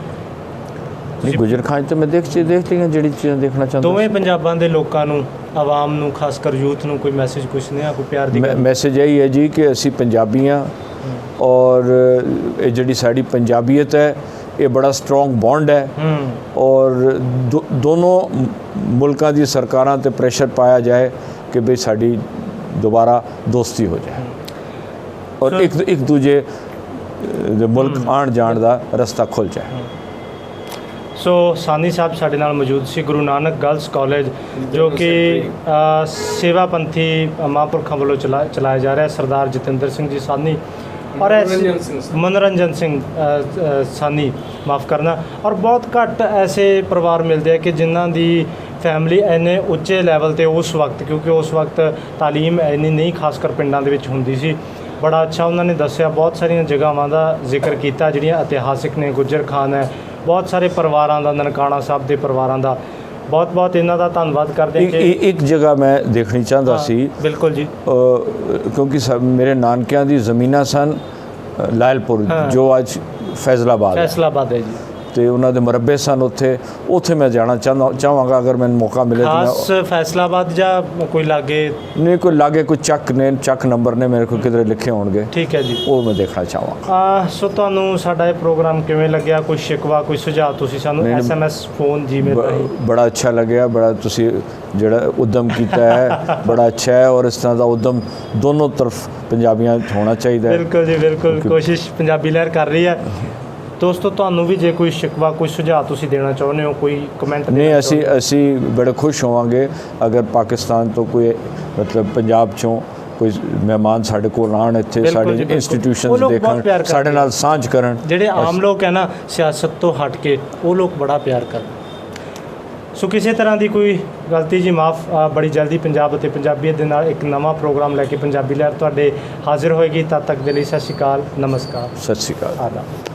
ਨਹੀਂ, ਗੁਜਰ ਖਾਨ 'ਚ ਮੈਂ ਦੇਖ ਲਈਆਂ ਜਿਹੜੀ ਚੀਜ਼ਾਂ ਦੇਖਣਾ ਚਾਹੁੰਦਾ। ਦੋਵੇਂ ਪੰਜਾਬਾਂ ਦੇ ਲੋਕਾਂ ਨੂੰ, ਆਵਾਮ ਨੂੰ, ਖਾਸ ਕਰ ਯੂਥ ਨੂੰ ਕੋਈ ਮੈਸੇਜ, ਕੋਈ ਸੁਨੇਹਾ, ਕੋਈ ਪਿਆਰ ਦੀ ਗੱਲ? ਮੈਸੇਜ ਇਹੀ ਹੈ ਜੀ ਕਿ ਅਸੀਂ ਪੰਜਾਬੀ ਹਾਂ ਔਰ ਇਹ ਜਿਹੜੀ ਸਾਡੀ ਪੰਜਾਬੀਅਤ ਹੈ ਇਹ ਬੜਾ ਸਟਰੋਂਗ ਬੌਂਡ ਹੈ ਔਰ ਦੋਨੋਂ ਮੁਲਕਾਂ ਦੀ ਸਰਕਾਰਾਂ 'ਤੇ ਪ੍ਰੈਸ਼ਰ ਪਾਇਆ ਜਾਏ ਕਿ ਬਈ ਸਾਡੀ ਦੁਬਾਰਾ ਦੋਸਤੀ ਹੋ ਜਾਏ ਔਰ ਇੱਕ ਦੂਜੇ ਦੇ ਮੁਲਕ ਆਉਣ ਜਾਣ ਦਾ ਰਸਤਾ ਖੁੱਲ੍ਹ ਜਾਏ। ਸੋ ਸਾਨੀ ਸਾਹਿਬ ਸਾਡੇ ਨਾਲ ਮੌਜੂਦ ਸੀ, ਗੁਰੂ ਨਾਨਕ ਗਰਲਸ ਕਾਲਜ ਜੋ ਕਿ ਸੇਵਾਪੰਥੀ ਮਹਾਂਪੁਰਖਾਂ ਵੱਲੋਂ ਚਲਾਇਆ ਜਾ ਰਿਹਾ, ਸਰਦਾਰ ਜਤਿੰਦਰ ਸਿੰਘ ਜੀ ਸਾਨੀ ਔਰ ਮਨੋਰੰਜਨ ਸਿੰਘ ਸਾਨੀ, ਮਾफ़ ਕਰਨਾ। ਔਰ ਬਹੁਤ ਘੱਟ ਐਸੇ ਪਰਿਵਾਰ ਮਿਲਦੇ ਆ ਕਿ ਜਿਨ੍ਹਾਂ ਦੀ ਫੈਮਿਲੀ ਇੰਨੇ ਉੱਚੇ ਲੈਵਲ 'ਤੇ ਉਸ ਵਕਤ, ਕਿਉਂਕਿ ਉਸ ਵਕਤ ਤਾਲੀਮ ਇੰਨੀ ਨਹੀਂ ਖਾਸ ਕਰ ਪਿੰਡਾਂ ਦੇ ਵਿੱਚ ਹੁੰਦੀ ਸੀ। ਬੜਾ ਅੱਛਾ ਉਹਨਾਂ ਨੇ ਦੱਸਿਆ, ਬਹੁਤ ਸਾਰੀਆਂ ਜਗ੍ਹਾਵਾਂ ਦਾ ਜ਼ਿਕਰ ਕੀਤਾ ਜਿਹੜੀਆਂ ਇਤਿਹਾਸਿਕ ਨੇ। ਗੁੱਜਰ ਖਾਨ ਹੈ, ਬਹੁਤ ਸਾਰੇ ਪਰਿਵਾਰਾਂ ਦਾ, ਨਨਕਾਣਾ ਸਾਹਿਬ ਦੇ ਪਰਿਵਾਰਾਂ ਦਾ ਬਹੁਤ ਬਹੁਤ ਇਹਨਾਂ ਦਾ ਧੰਨਵਾਦ ਕਰਦੇ ਹਾਂ ਕਿ ਇੱਕ ਜਗ੍ਹਾ ਮੈਂ ਦੇਖਣੀ ਚਾਹੁੰਦਾ ਸੀ। ਬਿਲਕੁਲ ਜੀ। ਕਿਉਂਕਿ ਮੇਰੇ ਨਾਨਕਿਆਂ ਦੀ ਜ਼ਮੀਨਾਂ ਸਨ ਲਾਇਲਪੁਰ, ਜੋ ਅੱਜ ਫੈਜ਼ਲਾਬਾਦ ਹੈ ਜੀ, ਤੇ ਉਹਨਾਂ ਦੇ ਮਰਬੇ ਸਨ ਉੱਥੇ ਮੈਂ ਜਾਣਾ ਚਾਹਾਂਗਾ ਅਗਰ ਮੈਨੂੰ ਮੌਕਾ ਮਿਲੇ। ਖਾਸ ਫੈਸਲਾਬਾਦ ਜਾਂ ਕੋਈ ਲਾਗੇ? ਨਹੀਂ, ਕੋਈ ਲਾਗੇ ਕੋਈ ਚੱਕ ਨੰਬਰ ਨੇ ਮੇਰੇ ਕੋਲ ਕਿਧਰੇ ਲਿਖੇ ਹੋਣਗੇ। ਠੀਕ ਹੈ ਜੀ, ਉਹ ਮੈਂ ਦੇਖਣਾ ਚਾਹਾਂਗਾ। ਸੋ ਤੁਹਾਨੂੰ ਸਾਡਾ ਇਹ ਪ੍ਰੋਗਰਾਮ ਕਿਵੇਂ ਲੱਗਿਆ? ਕੋਈ ਸ਼ਿਕਵਾ, ਕੋਈ ਸੁਝਾਅ ਤੁਸੀਂ ਸਾਨੂੰ SMS, ਫੋਨ, ਜੀਮੇਲ ਰਾਹੀਂ? ਬੜਾ ਅੱਛਾ ਲੱਗਿਆ, ਬੜਾ ਤੁਸੀਂ ਜਿਹੜਾ ਉਦਮ ਕੀਤਾ ਹੈ ਬੜਾ ਅੱਛਾ ਹੈ ਔਰ ਇਸ ਤਰ੍ਹਾਂ ਦਾ ਉਦਮ ਦੋਨੋਂ ਤਰਫ ਪੰਜਾਬੀਆਂ 'ਚ ਹੋਣਾ ਚਾਹੀਦਾ ਹੈ। ਬਿਲਕੁਲ ਜੀ, ਬਿਲਕੁਲ। ਕੋਸ਼ਿਸ਼ ਪੰਜਾਬੀ ਲਹਿਰ ਕਰ ਰਹੀ ਹੈ। ਦੋਸਤੋ, ਤੁਹਾਨੂੰ ਵੀ ਜੇ ਕੋਈ ਸ਼ਿਕਵਾ, ਕੋਈ ਸੁਝਾਅ ਤੁਸੀਂ ਦੇਣਾ ਚਾਹੁੰਦੇ ਹੋ, ਕੋਈ ਕਮੈਂਟ? ਨਹੀਂ, ਅਸੀਂ ਬੜੇ ਖੁਸ਼ ਹੋਵਾਂਗੇ ਅਗਰ ਪਾਕਿਸਤਾਨ ਤੋਂ ਕੋਈ ਮਤਲਬ ਪੰਜਾਬ 'ਚੋਂ ਕੋਈ ਮਹਿਮਾਨ ਸਾਡੇ ਕੋਲ ਆਉਣ, ਇੱਥੇ ਸਾਡੇ ਇੰਸਟੀਟਿਊਸ਼ਨਸ ਦੇਖਣ, ਸਾਡੇ ਨਾਲ ਸਾਂਝ ਕਰਨ। ਜਿਹੜੇ ਆਮ ਲੋਕ ਹੈ ਨਾ ਸਿਆਸਤ ਤੋਂ ਹਟ ਕੇ, ਉਹ ਲੋਕ ਬੜਾ ਪਿਆਰ ਕਰਨ। ਸੋ ਕਿਸੇ ਤਰ੍ਹਾਂ ਦੀ ਕੋਈ ਗਲਤੀ ਜੀ ਮਾਫ। ਬੜੀ ਜਲਦੀ ਪੰਜਾਬ ਅਤੇ ਪੰਜਾਬੀਅਤ ਦੇ ਨਾਲ ਇੱਕ ਨਵਾਂ ਪ੍ਰੋਗਰਾਮ ਲੈ ਕੇ ਪੰਜਾਬੀ ਲਹਿਰ ਤੁਹਾਡੇ ਹਾਜ਼ਰ ਹੋਏਗੀ। ਤਦ ਤੱਕ ਦੇ ਲਈ ਸਤਿ ਸ਼੍ਰੀ ਅਕਾਲ, ਨਮਸਕਾਰ, ਸਤਿ ਸ਼੍ਰੀ ਅਕਾਲ, ਆਦਾਬ।